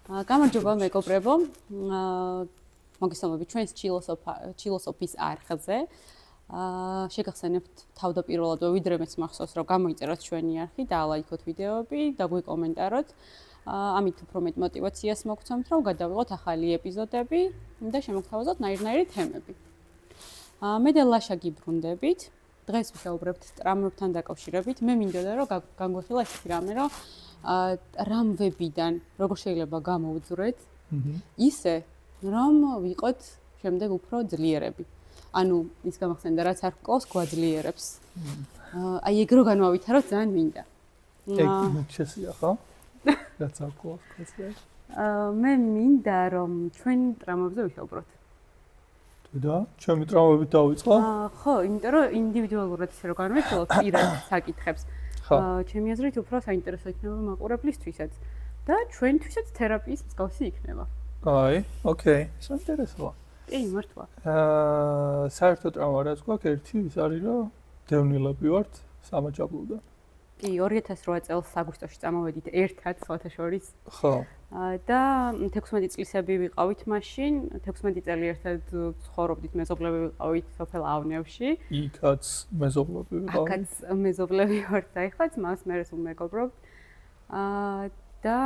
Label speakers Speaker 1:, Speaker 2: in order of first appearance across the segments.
Speaker 1: გამარჯობა მეგობრებო. მოგესალმებით ჩვენს ჩილოსოფის არხზე. შეგახსენებთ თავდაპირველად ვიდრე მეც მახსოვს რომ გამოიწეროთ ჩვენი არხი და ლაიქოთ ვიდეოები და გვიკომენტაროთ. ამით უფრო მეტ мотиваციას მოგცემთ რომ გადავიღოთ ახალი ეპიზოდები და შემოგთავაზოთ ნაირ-ნაირი თემები. მე და ლაშა გიბრუნდებით. დღეს ვისაუბრებთ ტრამვებთან დაკავშირებით. მე მინდოდა რომ განგვეხილა ესეთი რამე რომ რამ ვებიდან როგორ შეიძლება გამოვძვრეთ ისე რომ ვიყოთ შემდეგ უფრო ძლიერები. ანუ ის გამახსენდა რაც არ გყავს გვაძლიერებს. აი ეგ რო განვავითაროთ ძალიან მინდა.
Speaker 2: ეგ შეშია ხო? რაც არ გყავს გვაძლიერებს.
Speaker 1: მე მინდა რომ ჩვენ ტრამვებზე ვისაუბროთ.
Speaker 2: და ჩემი ტრამვებით დავიწყო?
Speaker 1: ხო, იმიტომ რომ ინდივიდუალურად ისე რო განვიხილოთ პირად საკითხებს. ჩემი აზრით უფრო საინტერესო იქნება მაყურებლისთვისაც და ჩვენთვისაც თერაპიის მსგავსი იქნება.
Speaker 2: აი, ოკეი, საინტერესოა.
Speaker 1: კი, მართლა.
Speaker 2: საერთოდ ტრამვა რაც გვაქვს ერთი ის არის რომ დევნილები ვართ სამაჯაბლოდან.
Speaker 1: კი, 2008 წელს აგვისტოში წამოვედით ერთად სხვათა შორის.
Speaker 2: ხო.
Speaker 1: და 16 წლისები ვიყავით მაშინ, 16 წელი ერთად ცხოვრობდით, მეზობლები ვიყავით სოფელ ავნევში.
Speaker 2: იქაც მეზობლები ვიყავით.
Speaker 1: აქაც მეზობლები ვართ და ეხლაც მას მერე სულ მეგობრობთ. და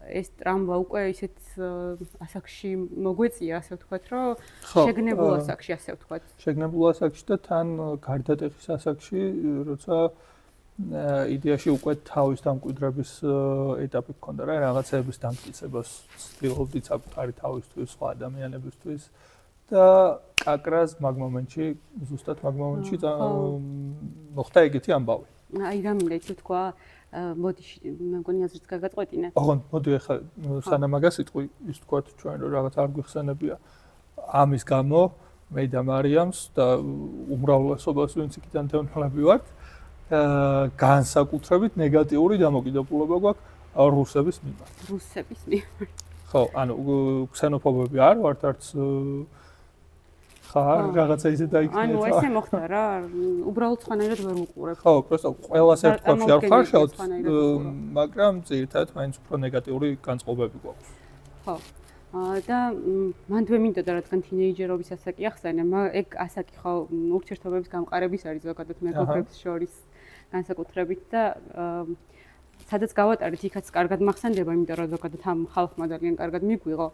Speaker 1: ეს ტრამვა უკვე ისეთ ასაკში მოგვეწია, ასე ვთქვათ, რომ შეგნებულ ასაკში, ასე ვთქვათ.
Speaker 2: შეგნებულ ასაკში და თან გარდატეხის ასაკში, როცა იდეაში უკვე თავის დამკვიდრების ეტაპი გქონდა რა, რაღაცების დამტკიცებას ცდილობდით საკუთარი თავისთვის, სხვა ადამიანებისთვის და კაკრას მაგ მომენტში, ზუსტად მაგ მომენტში მოხდა ეგეთი ამბავი.
Speaker 1: აი რა მინდა იცი თქვა, მოდი მე მგონი აზრიც გაგაწყვეტინე.
Speaker 2: ოღონდ მოდი ახლა სანამ მაგას იტყვი, ის თქვათ ჩვენ რომ რაღაც არ გვიხსენებია. ამის გამო მე და მარიამს და უმრავლესობას ვინც იქიდან დევნილები ვართ, განსაკუთრებით ნეგატიური დამოკიდებულება გვაქვს რუსების მიმართ.
Speaker 1: რუსების მიმართ.
Speaker 2: ხო, ანუ ქსენოფობები არ ვართ არც ხარ რაღაცა ისე დაიქნება.
Speaker 1: ანუ ესე მოხდა რა, უბრალოდ სხვანაირად ვერ უყურებ.
Speaker 2: ხო, просто ყველას ერთ ქვაში არ ვხარშავთ, მაგრამ ძირითადად მაინც უფრო ნეგატიური განწყობები გვაქვს.
Speaker 1: ხო. და მანდ მინდოდა რადგან თინეიჯერობის ასაკი ახსენე, ეგ ასაკი ხო ურთიერთობების გამყარების არის ზოგადად მეგობრებს შორის განსაკუთრებით და სადაც გავატარეთ იქაც კარგად მახსენდება, იმიტომ რომ ზოგადად ამ ხალხმა ძალიან კარგად მიგვიღო.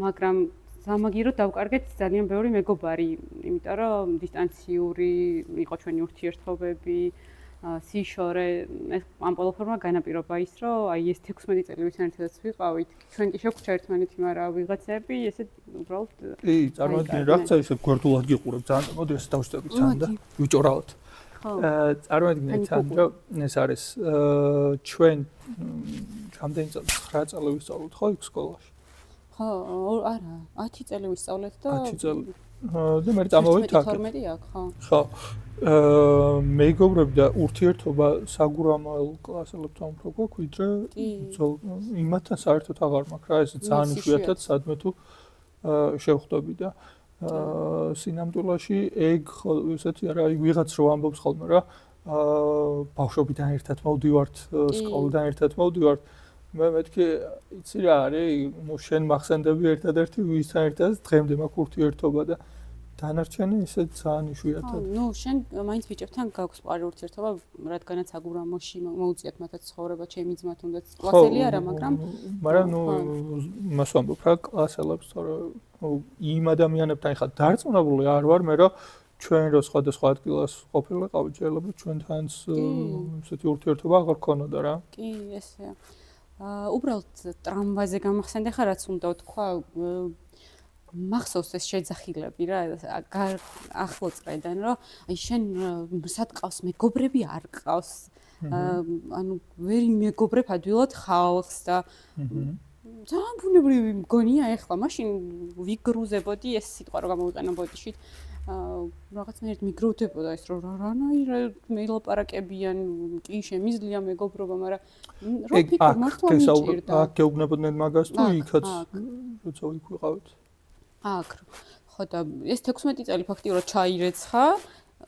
Speaker 1: მაგრამ სამაგიეროდ დავკარგეთ ძალიან ბევრი მეგობარი, იმიტომ რომ დისტანციური იყო ჩვენი ურთიერთობები, სიშორე, ეს ამ ყველაფერმა განაპირობა ის, რომ აი ეს 16 წელი ვისთან ერთადაც ვიყავით, ჩვენ კი შევხვდით ერთმანეთი, მაგრამ ვიღაცები ესე უბრალოდ
Speaker 2: კი, წარმოგიდგენთ რაღაცა ისე გვერდულად გიყურებ ძალიან, მოდი ეს დავშტებით თან და ვიჭორავთ. ხო. წარმოგიდგენთ თან, რომ ეს არის ჩვენ რამდენი წელი 9 წელი ვისწავლეთ ხო იქ სკოლაში?
Speaker 1: ხო, არა, 10 წელი ვისწავლეთ და
Speaker 2: 10 წელი. და მე წამოვედი აქ.
Speaker 1: 12 აქ, ხო.
Speaker 2: ხო. მეგობრები და ურთიერთობა საგურამოელ კლასელებთან უფრო გვაქვს, ვიდრე იმათთან საერთოდ აღარ მაქვს რა, ეს ძალიან იშვიათად სადმე თუ შევხვდები და სინამდვილეში ეგ ესეთი არა, ვიღაც რო ამბობს ხოლმე რა, ბავშვობიდან ერთად მოვდივართ, სკოლიდან ერთად მოვდივართ. მე მეთქი იცი რა არის, შენ მახსენდები ერთადერთი ვისთან ერთად დღემდე მაქვს ურთიერთობა და დანარჩენი ისე ძალიან იშვიათად.
Speaker 1: ნუ შენ მაინც ბიჭებთან გაქვს პარი ურთიერთობა, რადგანაც აგურამოში მოუწიათ მათაც ცხოვრება, ჩემი ძმა თუნდაც კლასელი არა, მაგრამ
Speaker 2: ნუ მას ვამბობ რა კლასელებს, თორე იმ ადამიანებთან ხა დარწმუნებული არ ვარ მე რომ ჩვენ რო სხვადასხვა ადგილას ყოფილიყავით, შეიძლება ჩვენთანაც ესეთი ურთიერთობა აღარ ქონოდა რა.
Speaker 1: კი, ესეა. უბრალოდ ტრამვაზე გამახსენდა ხა რაც უნდა თქვა მახსოვს ეს შეძახილები რა ახლო წრედან რომ აი შენ სად ყავს მეგობრები არ ყავს ანუ ვერ იმეგობრებ ადვილად ხალხს და ძალიან ბუნებრივი მგონია ეხლა მაშინ ვიგრუზებოდი ეს სიტყვა რომ გამოვიყენო ბოდიშით რაღაცნაირად მიგროვდებოდა ეს რომ რანაირად მეილაპარაკებიან კი შემიძლია მეგობრობა მაგრამ რო ფიქრ მართლა მიჭირდა
Speaker 2: აქ გეუბნებოდნენ მაგას თუ იქაც როცა იქ ვიყავით
Speaker 1: აქ ხო და ეს 16 წელი ფაქტიურად ჩაირეცხა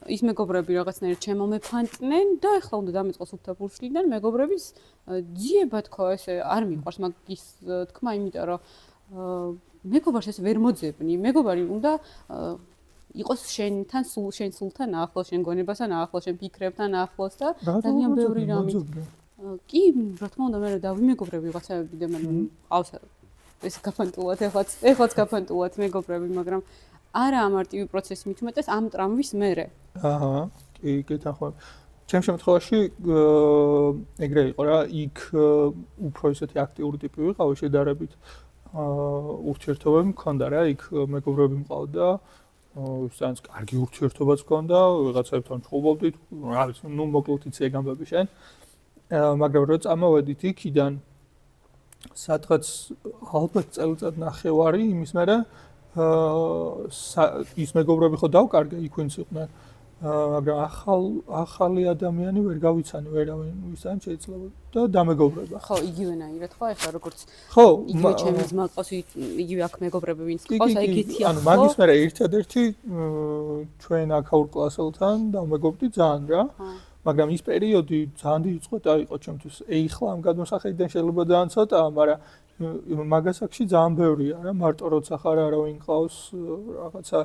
Speaker 1: ის მეგობრები რაღაცნაირად შემომეფანტნენ და ეხლა უნდა დამეწყოს უთაფურშლიდან მეგობრების ძიება თქვა ესე არ მიყვარს მაგის თქმა, იმიტომ რომ მეგობარს ეს ვერ მოძებნი. მეგობარი უნდა იყოს შენთან შენ სულთან ახლოს, შენ გონებასთან ახლოს, შენ ფიქრებთან ახლოს და ძალიან ბევრი რამით. კი, რა თქმა უნდა, მე დავიმეგობრები ვიღაცები და მე ყავს ეს გაფანტულად ეხლაც გაფანტულად მეგობრები, მაგრამ არა ამარტივი პროცესი მით უმეტეს ამ ტრამვის მერე.
Speaker 2: აჰა, კი, გეთანხმები. ჩემ შემთხვევაში ეგრე იყო რა, იქ უფრო ისეთი აქტიური ტიპი ვიყავი შედარებით. ურთიერთობები მქონდა რა, იქ მეგობრები მყავდა, ისიც კარგი ურთიერთობაც მქონდა, ვიღაცებთან ჩხუბობდით, რა ვიცი, ნუ მოკლედ იცი ეგ ამბები შენ. მაგრამ რო წამოვედით იქიდან სადღაც ალბათ წელიწად ნახევარი იმის მერე ის მეგობრები ხო დავკარგე იქ ვინც იყვნენ, მაგრამ ახალი ადამიანი ვერ გავიცანი ვერავინ ვისთან შეიძლება და დამეგობრება.
Speaker 1: ხო, იგივენაირად ხო, ეხლა როგორც
Speaker 2: ხო,
Speaker 1: იგივე ჩემი ძმა ყავს, იგივე აქ მეგობრები ვინც ყავს, აი ეგეთი
Speaker 2: ანუ მაგის მერე ერთადერთი ჩვენ აქაურ კლასელთან დამეგობრდი ძალიან რა. მაგრამ ის პერიოდი ძალიან დიდი წვეტა იყო ჩემთვის. ეხლა ამ გადმოსახედიდან შეიძლება ძალიან ცოტაა, მაგრამ მაგას აქში ძალიან ბევრია რა, მარტო როცა ხარ არავინ ყავს, რაღაცა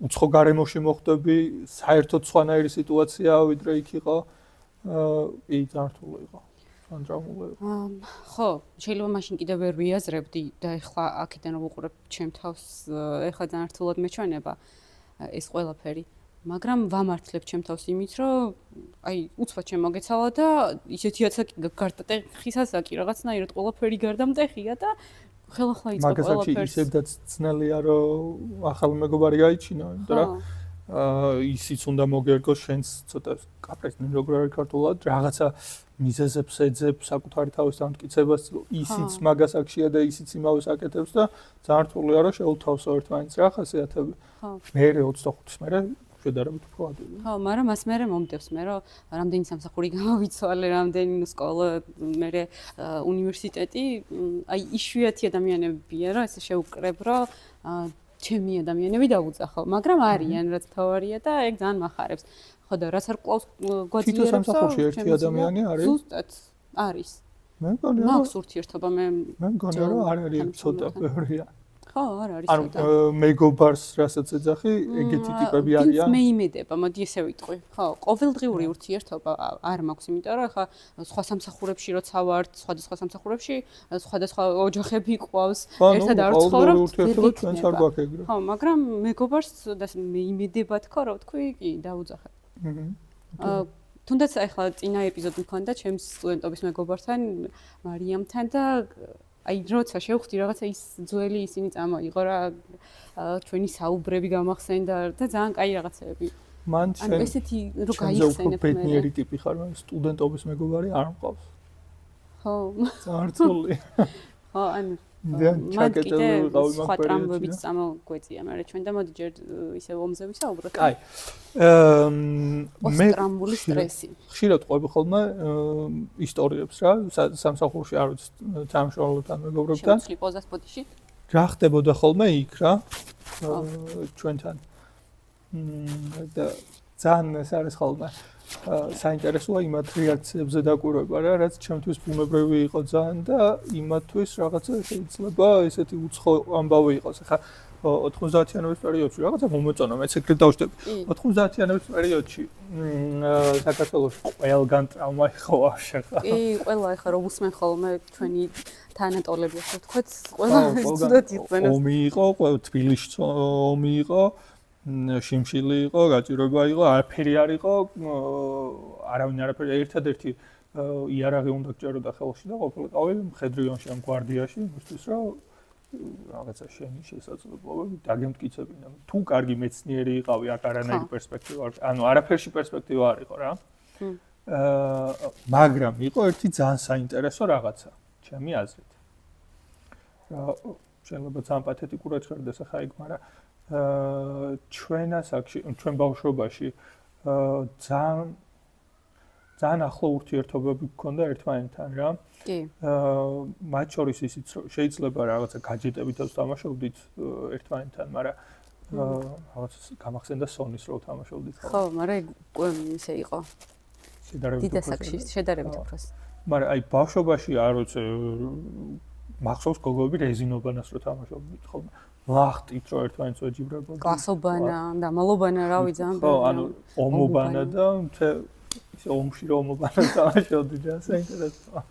Speaker 2: უცხო გარემოში მოხვდები, საერთოდ სხვანაირი სიტუაცია ვიდრე იქ იყო. ძალიან რთული იყო. ძალიან დრამული იყო.
Speaker 1: ხო, შეიძლება მაშინ კიდევ ვერ ვიაზრებდი და ეხლა აქედან რომ ვუყურებ ჩემ თავს, ეხლა ძალიან რთულად მეჩვენება ეს ყველაფერი. მაგრამ ვამართლებ ჩემ თავს იმით, რომ აი უცბად შემოგეცალა და ისეთი ასაკი გარდა ტეხისასაკი რაღაცნაირად ყველაფერი გარდა მტეხია და ხელახლა იწყო ყველაფერს.
Speaker 2: მაგასაც ისედაც ძნელია რომ ახალი მეგობარი გაიჩინო, იმიტომ რომ ისიც უნდა მოგერგოს შენს ცოტა კაპრიზნი როგორ არის ქართულად, რაღაცა მიზეზებს ეძებ საკუთარი თავის დამტკიცებას, ისიც მაგას აქშია და ისიც იმავეს აკეთებს და ძალიან რთულია რომ შეუთავსო ერთმანეთს რა ხასიათები. მე 25-ის მერე შედარებით უფრო ადვილი.
Speaker 1: ხო, მაგრამ მას მერე მომდევს მე რომ რამდენი სამსახური გამოვიცვალე, რამდენი სკოლა, მერე უნივერსიტეტი, აი იშვიათი ადამიანებია რა, ესე შეუკრებ რომ ჩემი ადამიანები დაუძახო, მაგრამ არიან რაც თავარია და ეგ ძალიან მახარებს. ხო და რაც არ ყავს გვაძლიერებს.
Speaker 2: თვითონ სამსახურში ერთი ადამიანი არის?
Speaker 1: ზუსტად არის.
Speaker 2: მე მგონია
Speaker 1: მაქვს ურთიერთობა მე
Speaker 2: მგონია რომ არ არის ცოტა ბევრია.
Speaker 1: ხო, არ არის
Speaker 2: ანუ მეგობარს რასაც ეძახი, ეგეთი ტიპები არიან.
Speaker 1: მე იმედება, მოდი ესე ვიტყვი. ხო, ყოველდღიური ურთიერთობა არ მაქვს, იმიტომ რომ ხა სხვა სამსახურებში როცა ვართ, სხვადასხვა სამსახურებში, სხვადასხვა ოჯახები ყავს, ერთად არ ვცხოვრობთ.
Speaker 2: ურთიერთობა ჩვენც არ გვაქვს ეგრე.
Speaker 1: ხო, მაგრამ მეგობარს და მე იმედება თქო, რომ თქვი, კი, დაუძახებ. თუნდაც ახლა წინა ეპიზოდი მქონდა ჩემს სტუდენტობის მეგობართან, მარიამთან და აი როცა შევხვდი რაღაცა ის ძველი ისინი წამოიღო რა ჩვენი საუბრები გამახსენდა და ძალიან კაი რაღაცეები.
Speaker 2: მან
Speaker 1: ანუ ესეთი რო გაიხსენებ მე.
Speaker 2: ბედნიერი ტიპი ხარ, სტუდენტობის მეგობარი არ მყავს.
Speaker 1: ხო.
Speaker 2: ძალიან რთული.
Speaker 1: ხო, ანუ
Speaker 2: ჩაკეტებული ვიყავი მაგ პერიოდში.
Speaker 1: ტრამვებიც წამოგვეწია, მაგრამ ჩვენ და მოდი ჯერ ისე ომზე ვისაუბროთ.
Speaker 2: კაი.
Speaker 1: მე ტრამვული სტრესი.
Speaker 2: ხშირად ყვები ხოლმე ისტორიებს რა, სამსახურში არ ვიცი, თანამშრომლებთან, მეგობრებთან.
Speaker 1: შემოწლი პოზას პოდიში.
Speaker 2: რა ხდებოდა ხოლმე იქ რა? ჩვენთან. და ძალიან ეს არის ხოლმე საინტერესოა იმათ რეაქციებზე დაკვირვება რა, რაც ჩემთვის ბუნებრივი იყო ძალიან და იმათთვის რაღაცა შეიძლება ესეთი უცხო ამბავი იყოს. ახლა 90-იანების პერიოდში რაღაცა მომეწონა, მეც ეგრე დავждები. 90-იანების პერიოდში საქართველოში ყველგან ტრავმა იყო ახლა.
Speaker 1: კი, ყველა ახლა რომ უსმენ ხოლმე ჩვენი თანატოლები, ასე ვთქვათ, ყველა ცუდად იყვნენ.
Speaker 2: ომი იყო, თბილისში ომი იყო. შიმშილი იყო, გაჭირვება იყო, არაფერი არ იყო, არავინ არაფერი, ერთადერთი იარაღი უნდა გჭეროდა ხელში და ყოფილიყავი მხედრიონში ან გვარდიაში, იმისთვის რომ რაღაცა შენი შესაძლებლობები დაგემტკიცებინა. თუ კარგი მეცნიერი იყავი, აქ არანაირი პერსპექტივა არ, ანუ არაფერში პერსპექტივა არ იყო რა. მაგრამ იყო ერთი ძალიან საინტერესო რაღაცა, ჩემი აზრით. შეიძლება ძალიან პათეტიკურად ჟღერდეს ახლა იქ, მაგრამ ჩვენ ასაკში, ჩვენ ბავშვობაში ძალიან ახლო ურთიერთობები გქონდა ერთმანეთთან რა.
Speaker 1: კი.
Speaker 2: მათ შორის ისიც შეიძლება რაღაცა გაჯეტებითაც თამაშობდით ერთმანეთთან, მაგრამ რაღაც გამახსენდა Sony-ს რო თამაშობდით ხოლმე.
Speaker 1: ხო, მაგრამ ისე იყო. დიდ ასაკში შედარებით უფრო.
Speaker 2: მაგრამ აი ბავშვობაში არ ვიცი მახსოვს გოგოები რეზინობანას რო თამაშობდით ხოლმე. ლახტით რო ერთმანეთს ვეჯიბრებოდნენ.
Speaker 1: გასობანა, დამალობანა, რავი ძალიან.
Speaker 2: ხო, ანუ ომობანა და ისე ომში რო ომობანა თამაშობდით და საინტერესოა.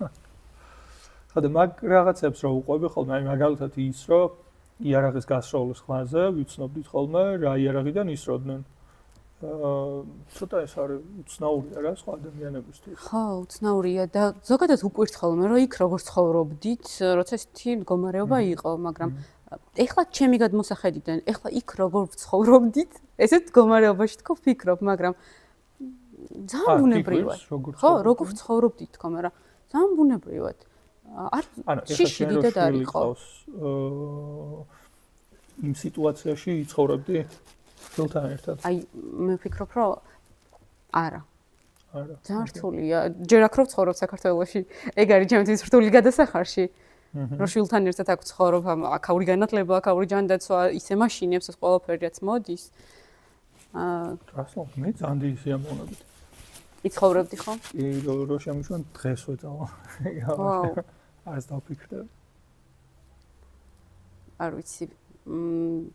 Speaker 2: ხოდა მაგ რაღაცებს რო უყვები ხოლმე, აი მაგალითად ის რო იარაღის გასროლის ხმაზე ვიცნობდით ხოლმე რა იარაღიდან ისროდნენ. ცოტა ეს არის უცნაურია რა სხვა ადამიანებისთვის.
Speaker 1: ხო, უცნაურია და ზოგადად უკვირთ ხოლმე რომ იქ როგორ ცხოვრობდით, როცა ესეთი მდგომარეობა იყო, მაგრამ ეხლა ჩემი გადმოსახედიდან, ეხლა იქ როგორ ცხოვრობდით, ესეთ მდგომარეობაში თქო ვფიქრობ, მაგრამ ძალიან ბუნებრივად. ხო, როგორ ცხოვრობდით თქო, მაგრამ ძალიან ბუნებრივად.
Speaker 2: ანუ
Speaker 1: შიში დიდად არ იყო.
Speaker 2: იმ სიტუაციაში იცხოვრებდი ფილთან ერთად.
Speaker 1: აი, მე ვფიქრობ, რომ არა.
Speaker 2: არა.
Speaker 1: ძალიან რთულია. ჯერ აქ რო ვცხოვრობ საქართველოში, ეგ არის ჩემთვის რთული გადასახარში. რომ შვილთან ერთად აქ ვცხოვრობ, აქაური განათლება, აქაური ჯანდაცვა, ისე მაშინებს ეს ყველაფერი რაც მოდის.
Speaker 2: რასო, მე ძალიან დიდი სიამოვნებით.
Speaker 1: იცხოვრებდი ხო?
Speaker 2: კი, რო შემიშვან დღეს ვეწავა.
Speaker 1: ვაუ.
Speaker 2: არც დავფიქრე.
Speaker 1: არ ვიცი.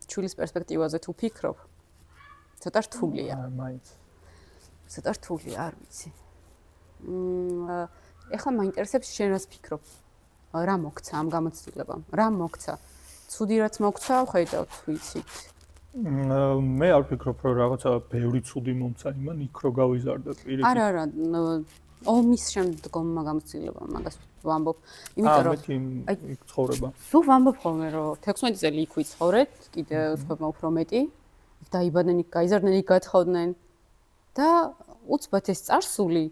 Speaker 1: ჩულის პერსპექტივაზე თუ ვფიქრობ, ცოტა რთულია.
Speaker 2: მაინც.
Speaker 1: ცოტა რთულია, არ ვიცი. ეხლა მაინტერესებს შენ რას ფიქრობ? რა მოგცა ამ გამოცდილებამ? რა მოგცა? ცუდი რაც მოგცა, ხედავთ, ვიცით.
Speaker 2: მე არ ვფიქრობ, რომ რაღაცა ბევრი ცუდი მომცა იმან იქ რო გავიზარდა პირიქით.
Speaker 1: არა, ომის შემდგომ გამოცდილებამ მაგას ვამბობ. იმიტომ რომ
Speaker 2: იქ ცხოვრება.
Speaker 1: თუ ვამბობ ხოლმე რომ 16 წელი იქ ვიცხოვრეთ, კიდე ვთქვი უფრო მეტი. იქ დაიბადნენ, იქ გაიზარდნენ, იქ გათხოვდნენ და უცბად ეს წარსული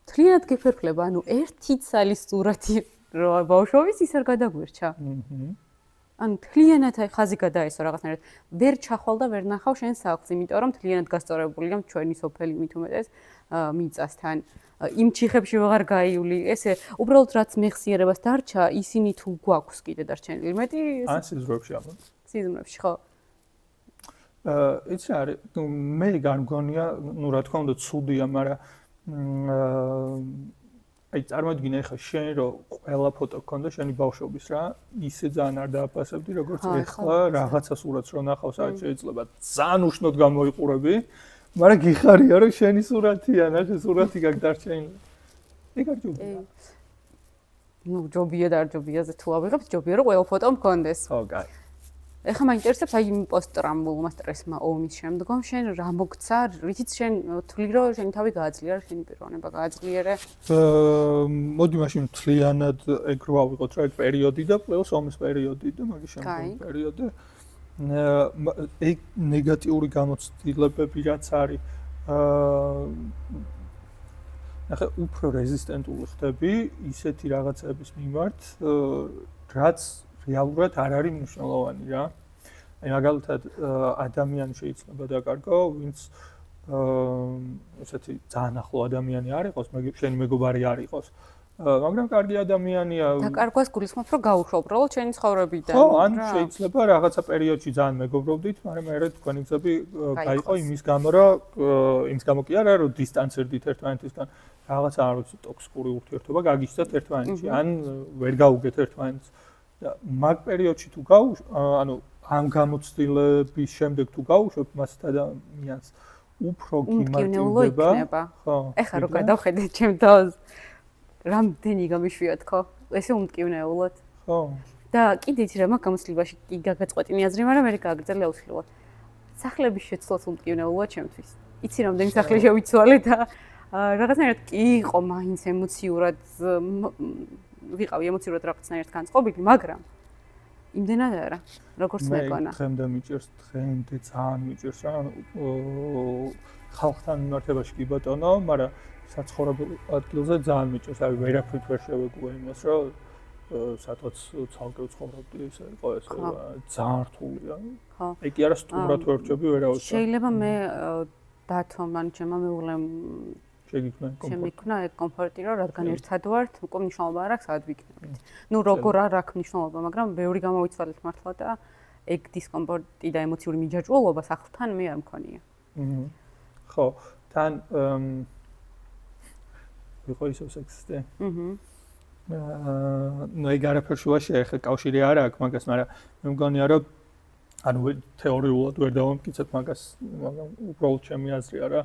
Speaker 1: თლიანად გეფერფლება, ანუ ერთი ცალის სურათი რო ბავშვობის ის არ გადაგვირჩა. ანუ თლიანად აი ხაზი გადაესვა რაღაცნაირად. ვერ ჩახვალ და ვერ ნახავ შენ სახლს, იმიტომ რომ თლიანად გასწორებულია ჩვენი სოფელი მით უმეტეს მიწასთან. იმ ჩიხებში ვეღარ გაიული. ესე უბრალოდ რაც მეხსიერებას დარჩა, ისინი თუ გვაქვს კიდე დარჩენილი. მეტი
Speaker 2: ან სიზმრებში ამბობ.
Speaker 1: სიზმრებში ხო.
Speaker 2: იცი არის, მე გამგონია, რა თქმა უნდა ცუდია, მაგრამ აი წარმოიდგინე ახლა შენ რომ ყველა ფოტო გქონდა შენი ბავშვობის რა, ისე ძალიან არ დააფასებდი როგორც ახლა რაღაცა სურათს რო ნახავს, აი შეიძლება ძალიან უშნოდ გამოიყურები, მაგრამ გიხარია რომ შენი სურათია, ნახე სურათი გაქვს დარჩენილი. ეგ არ ჯობია.
Speaker 1: ნუ ჯობია და არ ჯობიაზე თუ ავიღებ, ჯობია რომ ყველა ფოტო მქონდეს.
Speaker 2: ხო, კაი.
Speaker 1: ეხლა მაინტერესებს აი იმ პოსტტრაუმულმა სტრესმა ომის შემდგომ შენ რა მოგცა, რითიც შენ თვლი რომ შენი თავი გააძლიერა, შენი პიროვნება გააძლიერა?
Speaker 2: მოდი მაშინ მთლიანად ეგ რო ავიღოთ რა პერიოდი და პლუს ომის პერიოდი და მაგის შემდგომ პერიოდი. ეგ ნეგატიური გამოცდილებები რაც არის ახლა უფრო რეზისტენტული ხდები ისეთი რაღაცების მიმართ, რაც რეალურად არ არის მნიშვნელოვანი რა. აი მაგალითად ადამიანი შეიძლება დაკარგო, ვინც ესეთი ძალიან ახლო ადამიანი არ იყოს, შენი მეგობარი არ იყოს. მაგრამ კარგი ადამიანია.
Speaker 1: დაკარგვას გულისხმობ, რომ გაუშვა უბრალოდ შენი ცხოვრებიდან.
Speaker 2: ხო, ან შეიძლება რაღაცა პერიოდში ძალიან მეგობრობდით, მაგრამ მე თქვენი გზები გაიყო იმის გამო, კი არა, რომ დისტანცირდით ერთმანეთისგან. რაღაცა არ ვიცი, ტოქსიკური ურთიერთობა გაგიჩნდათ ერთმანეთში, ან ვერ გაუგეთ ერთმანეთს. და მაგ პერიოდში თუ ანუ ამ გამოცდილების შემდეგ თუ გაუშვებ მას ადამიანს უფრო გიმარტივდება.
Speaker 1: ხო. ეხლა რო გადავხედე ჩემ თავს რამდენი გამიშვია თქო, ესე უმტკივნეულად.
Speaker 2: ხო.
Speaker 1: და კიდე იცი რა მაგ გამოცდილებაში კი გაგაწყვეტინე აზრი, მაგრამ მე გააგრძელე აუცილებლად. სახლების შეცვლაც უმტკივნეულად ჩემთვის. იცი რამდენი სახლი შევიცვალე და რაღაცნაირად კი იყო მაინც ემოციურად ვიყავი ემოციურად რაღაცნაირად განწყობილი, მაგრამ იმდენად არა, როგორც მეკონა.
Speaker 2: მე დღემდე მიჭერს, დღემდე ძალიან მიჭერს რა, ხალხთან მიმართებაში კი ბატონო, მაგრამ საცხოვრებელ ადგილზე ძალიან მიჭერს, აი ვერაფრით ვერ შევეგუე იმას, რომ სადღაც ცალკე ვცხოვრობდი, ესე იყო ეს ძალიან რთულია.
Speaker 1: ხო.
Speaker 2: აი კი არა სტუმრად ვერ რჩები ვერავის.
Speaker 1: შეიძლება მე დათომ ან ჩემმა მეუღლემ შემიქნა ეგ კომფორტი, რომ რადგან ერთად ვართ, უკვე მნიშვნელობა არ აქვს, სად ვიქნებით. ნუ როგორ არ აქვს მნიშვნელობა, მაგრამ ბევრი გამოვიცვალეთ მართლა და ეგ დისკომფორტი და ემოციური მიჯაჭვულობა სახლთან მე არ მქონია.
Speaker 2: ხო, თან ვიყო ისო სექსისტი. ნუ ეგ არაფერ შუაში ახლა კავშირი არ აქვს მაგას, მაგრამ მე მგონია რომ ანუ თეორიულად ვერ დავამტკიცებ მაგას, მაგრამ უბრალოდ ჩემი აზრია რა.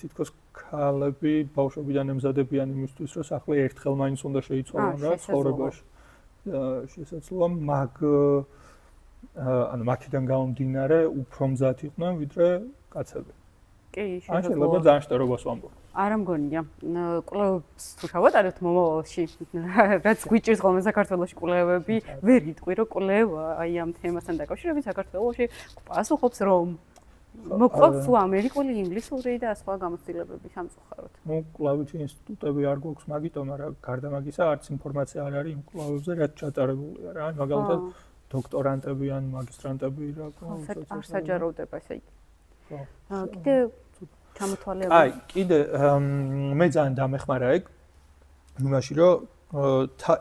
Speaker 2: თითქოს ქალები ბავშვობიდან ემზადებიან იმისთვის, რომ სახლი ერთხელ მაინც უნდა შეიცვალონ რა ცხოვრებაში. შესაძლოა მაგ ანუ მაქედან გამომდინარე უფრო მზად იყვნენ ვიდრე კაცები.
Speaker 1: კი,
Speaker 2: ან შეიძლება ძალიან შტერობას ვამბობ.
Speaker 1: არა მგონია. კვლევებს თუ შევატარებთ მომავალში, რაც გვიჭირს ხოლმე საქართველოში კვლევები, ვერ იტყვი რომ კვლევა აი ამ თემასთან დაკავშირებით საქართველოში პასუხობს რომ მოყავს თუ ამერიკული, ინგლისური და სხვა გამოცდილებები სამწუხაროდ.
Speaker 2: ნუ კვლევითი ინსტიტუტები არ გვაქვს მაგიტომ, მაგრამ გარდა მაგისა არც ინფორმაცია არ არის იმ კვლევებზე, რაც ჩატარებულია რა. მაგალითად დოქტორანტები ან მაგისტრანტები რა
Speaker 1: არ საჯაროვდება ესე იგი. კიდე ჩამოთვალეები.
Speaker 2: აი, კიდე მე ძალიან დამეხმარა ეგ იმაში, რომ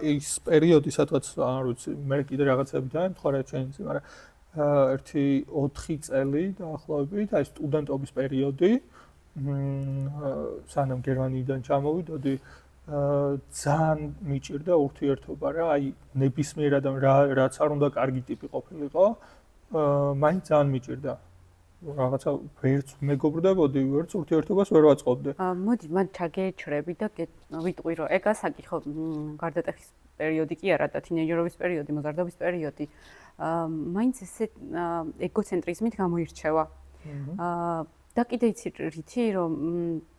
Speaker 2: ის პერიოდი, სადღაც არ ვიცი, მე კიდე რაღაცები დაემთხარა ჩემს, მაგრამ ერთი 4 წელი დაახლოებით, აი სტუდენტობის პერიოდი, სანამ გერმანიიდან ჩამოვიდოდი, ძალიან მიჭირდა ურთიერთობა რა, აი ნებისმიერ ადამიანს რაც არ უნდა კარგი ტიპი ყოფილიყო, მაინც ძალიან მიჭირდა. რაღაცა ვერც მეგობრდებოდი, ვერც ურთიერთობას ვერ ვაწყობდი.
Speaker 1: მოდი, მან ჩაგეჩრები და ვიტყვი რომ ეგ ასაკი ხო გარდატეხის პერიოდი კი არა და თინეიჯერობის პერიოდი, მოზარდობის პერიოდი. მაინც ესე ეგოცენტრიზმით გამოირჩევა. და კიდე იცი რითი რომ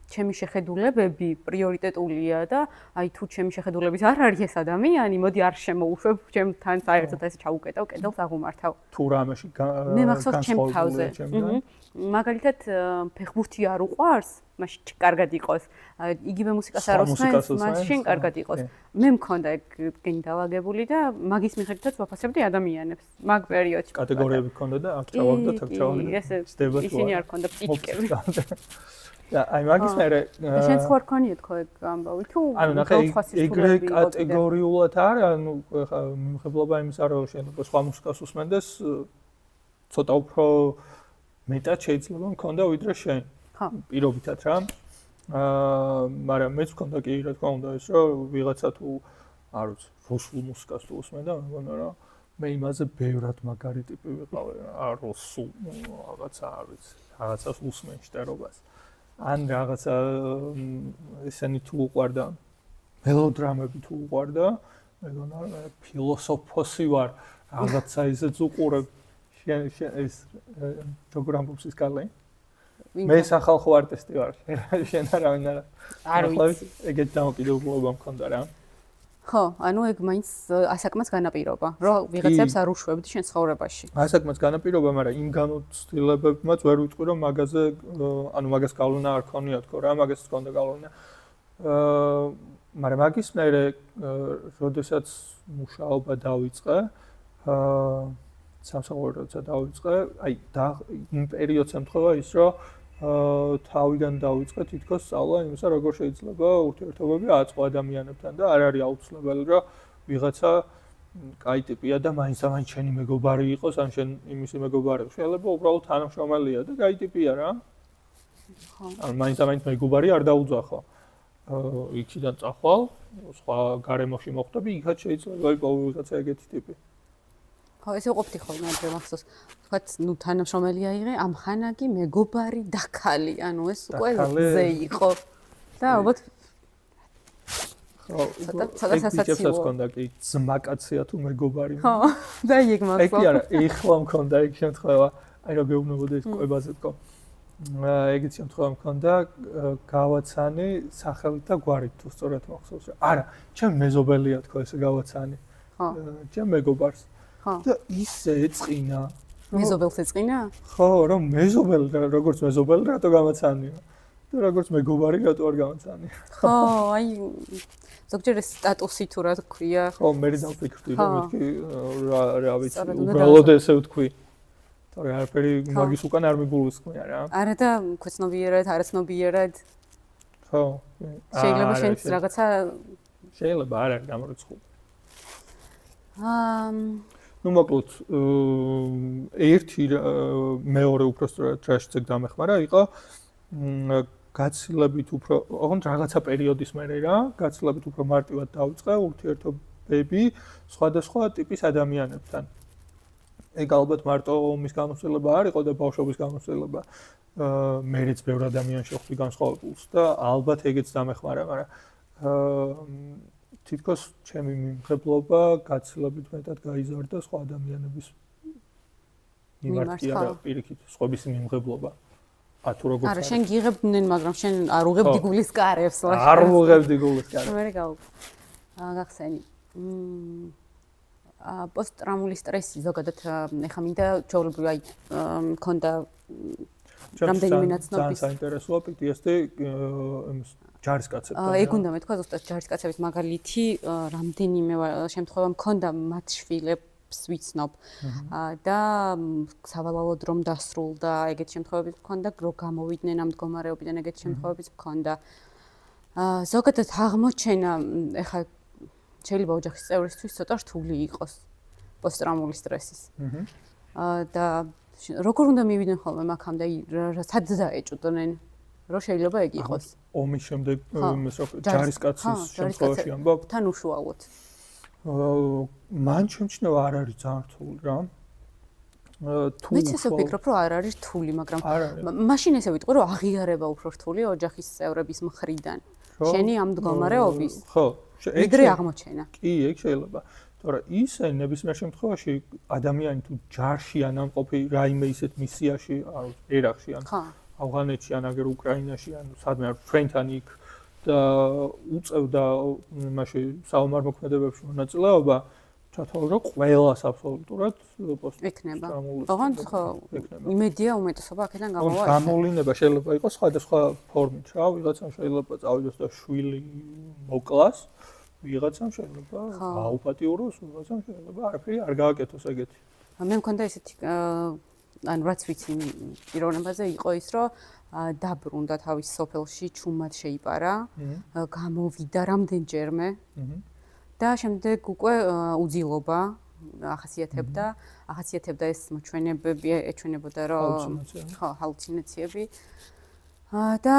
Speaker 1: ჩემი შეხედულებები პრიორიტეტულია და აი თუ ჩემი შეხედულების არ არის ეს ადამიანი, მოდი არ შემოუშვებ, ჩემთან საერთოდ ეს ჩაუკეტავ, კედელს აღუმართავ.
Speaker 2: თუ რამეში
Speaker 1: მე მახსოვს ჩემ თავზე. მაგალითად ფეხბურთი არ უყვარს, მაშინ კარგად იყოს. იგივე მუსიკას არ უსმენს, მაშინ კარგად იყოს. მე მქონდა ეგ გენი დაალაგებული და მაგის მიხედვითაც ვაფასებდი ადამიანებს. მაგ პერიოდში
Speaker 2: კატეგორიები მქონდა და აქ ჩავაგდა, თან ჩავაგდა.
Speaker 1: ესეც ისინი არ მქონდა პიკები.
Speaker 2: და აი მაგის მერე
Speaker 1: შენ სხვა რქონია თქო ეგ ამბავი თუ
Speaker 2: ანუ ნახე ეგრე კატეგორიულად არა ანუ ხა მიმხებლობა იმისა რომ შეიძლება სხვა მუსიკას უსმენდეს ცოტა უფრო მეტად შეიძლება მქონდა ვიდრე შენ
Speaker 1: ხო
Speaker 2: პირობითად რა მაგრამ მეც მქონდა კი რა თქმა უნდა ეს რომ ვიღაცა თუ არ ვიცი რუსულ მუსიკას თუ უსმენდა მე მგონა რომ მე იმაზე ბევრად მაგარი ტიპი ვიყავი რა რუსულ რაღაცა არ ვიცი რაღაცას უსმენ შტერობას ან რაღაცა ესენი თუ უყვარდა მელოდრამები თუ უყვარდა მეგონა ფილოსოფოსი ვარ რაღაცა ისეც უყურებ შენ ეს როგორ ამბობს ის კალე მე სახალხო არტისტი ვარ შენ არავინ არ ვიცი ეგეთ დამოკიდებულება მქონდა რა
Speaker 1: ხო ანუ ეგ მაინც ასაკმაც განაპირობა რომ ვიღაცებს არ უშვებდი შენ ცხოვრებაში
Speaker 2: ასაკმაც განაპირობა მაგრამ იმ განოცდილებებმაც ვერ ვიტყვი რომ მაგაზე ანუ მაგას გავლენა არ ქონია თქო რა მაგას ჰქონდა გავლენა მაგრამ მაგის მერე როდესაც მუშაობა დავიწყე სამსახური როცა დავიწყე აი იმ პერიოდს ემთხვევა ის რომ თავიდან დავიწყე თითქოს სწავლა იმისა როგორ შეიძლება ურთიერთობები აწყო ადამიანებთან და არ არის აუცილებელი რომ ვიღაცა კაი ტიპია და მაინც შენი მეგობარი იყოს ან შენ იმისი მეგობარი შეიძლება უბრალოდ თანამშრომელია და კაი ტიპია რა ხო ან მაინც მეგობარი არ დაუძახო იქიდან წახვალ სხვა გარემოში მოხვდები იქაც შეიძლება იყოს ვიღაცა ეგეთი ტიპი
Speaker 1: ხო ესე ყოფილი ხოლმე ადრე მახსოვს თქვათ ნუ თანამშრომელია იღე ამხანაგი მეგობარი და ქალი ანუ ეს უკვე ზე იყო და ალბათ
Speaker 2: ხო ცოტა სასაცილოა ჰქონდა კი ძმაკაცია თუ მეგობარი
Speaker 1: ხო და იქ მახსოვს
Speaker 2: ეგ კი არა ეხლა მქონდა ეგ შემთხვევა აი რა გეუბნებოდი ეს კვებაზე თქო ეგეთ შემთხვევა მქონდა გავაცანი სახელით და გვარით თუ სწორად მახსოვს არა ჩემ მეზობელია თქო ესე გავაცანი ხო ჩემ მეგობარს და ისე ეწყინა
Speaker 1: მეზობელს ეწყინა?
Speaker 2: ხო, რომ მეზობელი როგორც მეზობელი რატო გამაცანია და როგორც მეგობარი რატო არ გამაცანია.
Speaker 1: ხო, აი ზოგჯერ ეს სტატუსი თუ რა თქვია.
Speaker 2: ხო, მე დავფიქრდი რომ მეთქი რა ვიცი, უბრალოდ ესე ვთქვი. თორე არაფერი მაგის უკან არ მიგულისხმია რა.
Speaker 1: არა და ქვეცნობიერად, არაცნობიერად.
Speaker 2: ხო.
Speaker 1: შეიძლება შენც რაღაცა
Speaker 2: შეიძლება არ არის გამორიცხული. ну მოკლედ ერთი მეორე უпростоრად რაშიც დამეხმარა იყო გაცილებით უფრო ოღონდ რაღაცა პერიოდის მერე რა გაცილებით უფრო მარტივად დაიწყე ურთიერთობები სხვადასხვა ტიპის ადამიანებთან ეგ ალბათ მარტო ომის გამოცდილება არ იყო და ბავშვობის გამოცდილება მერეც ბევრ ადამიანს შეხვდი განსხვავებულს და ალბათ ეგეც დამეხმარა მაგრამ თითქოს ჩემი მიმღებლობა გაცილებით მეტად გაიზარდა სხვა ადამიანების მიმართ კი არა პირიქით სხვების მიმღებლობა ათუ როგორ
Speaker 1: არა შენ გიღებდნენ მაგრამ შენ არ უღებდი გულის კარებს
Speaker 2: არ უღებდი გულის კარებს
Speaker 1: მე გახსენი პოსტტრაუმული სტრესი ზოგადად ეხა მინდა ჩაულებრივი აი მქონდა რამდენიმე ნაცნობის
Speaker 2: საინტერესოა PTSD ჯარისკაცებთან
Speaker 1: ეგ უნდა მეთქვა ზუსტად ჯარისკაცების მაგალითი რამდენიმე შემთხვევა მქონდა მათ შვილებს ვიცნობ და სავალალოდ რომ დასრულდა ეგეთ შემთხვევებიც მქონდა რომ გამოვიდნენ ამ მდგომარეობიდან ეგეთ შემთხვევებიც მქონდა ზოგადად აღმოჩენა ეხა შეიძლება ოჯახის წევრისთვის ცოტა რთული იყოს პოსტტრაუმული სტრესის და როგორ უნდა მივიდნენ ხოლმე მაგამდე სად დაეჭვდნენ რომ შეიძლება ეგ იყოს
Speaker 2: ომის შემდეგ ჯარისკაცის შემთხვევაში ამბობ
Speaker 1: თან უშუალოდ
Speaker 2: მან შემჩნევა არ არის ძალიან რთული რა თუ
Speaker 1: მეც ესე ვფიქრობ რომ არ არის რთული მაგრამ მაშინ ესე ვიტყვი რომ აღიარება უფრო რთული ოჯახის წევრების მხრიდან შენი ამ მდგომარეობის
Speaker 2: ხო
Speaker 1: მიდრე აღმოჩენა
Speaker 2: კი ეგ შეიძლება თორე ისე ნებისმიერ შემთხვევაში ადამიანი თუ ჯარში ან ამყოფი რაიმე ისეთ მისიაში ერაყში ან ავღანეთში ან აგერ უკრაინაში ან სადმე არ ჩვენთან იქ და უწევდა იმაში საომარ მოქმედებებში მონაწილეობა ჩათვალე რომ ყველას აბსოლუტურად
Speaker 1: იქნება ოღონდ ხო იმედია უმეტესობა აქედან გამოვა
Speaker 2: გამოვლინება შეიძლება იყოს სხვადასხვა ფორმით რა ვიღაცამ შეიძლება წავიდეს და შვილი მოკლას ვიღაცამ შეიძლება გაუპატიუროს ვიღაცამ შეიძლება არაფერი არ გააკეთოს ეგეთი
Speaker 1: მე მქონდა ესეთი ან რაც ვიცი პიროვნებაზე იყო ის რომ დაბრუნდა თავის სოფელში ჩუმად შეიპარა გამოვიდა რამდენჯერმე და შემდეგ უკვე უძილობა ახასიათებდა ეს მოჩვენებები ეჩვენებოდა რომ ხო ჰალუცინაციები და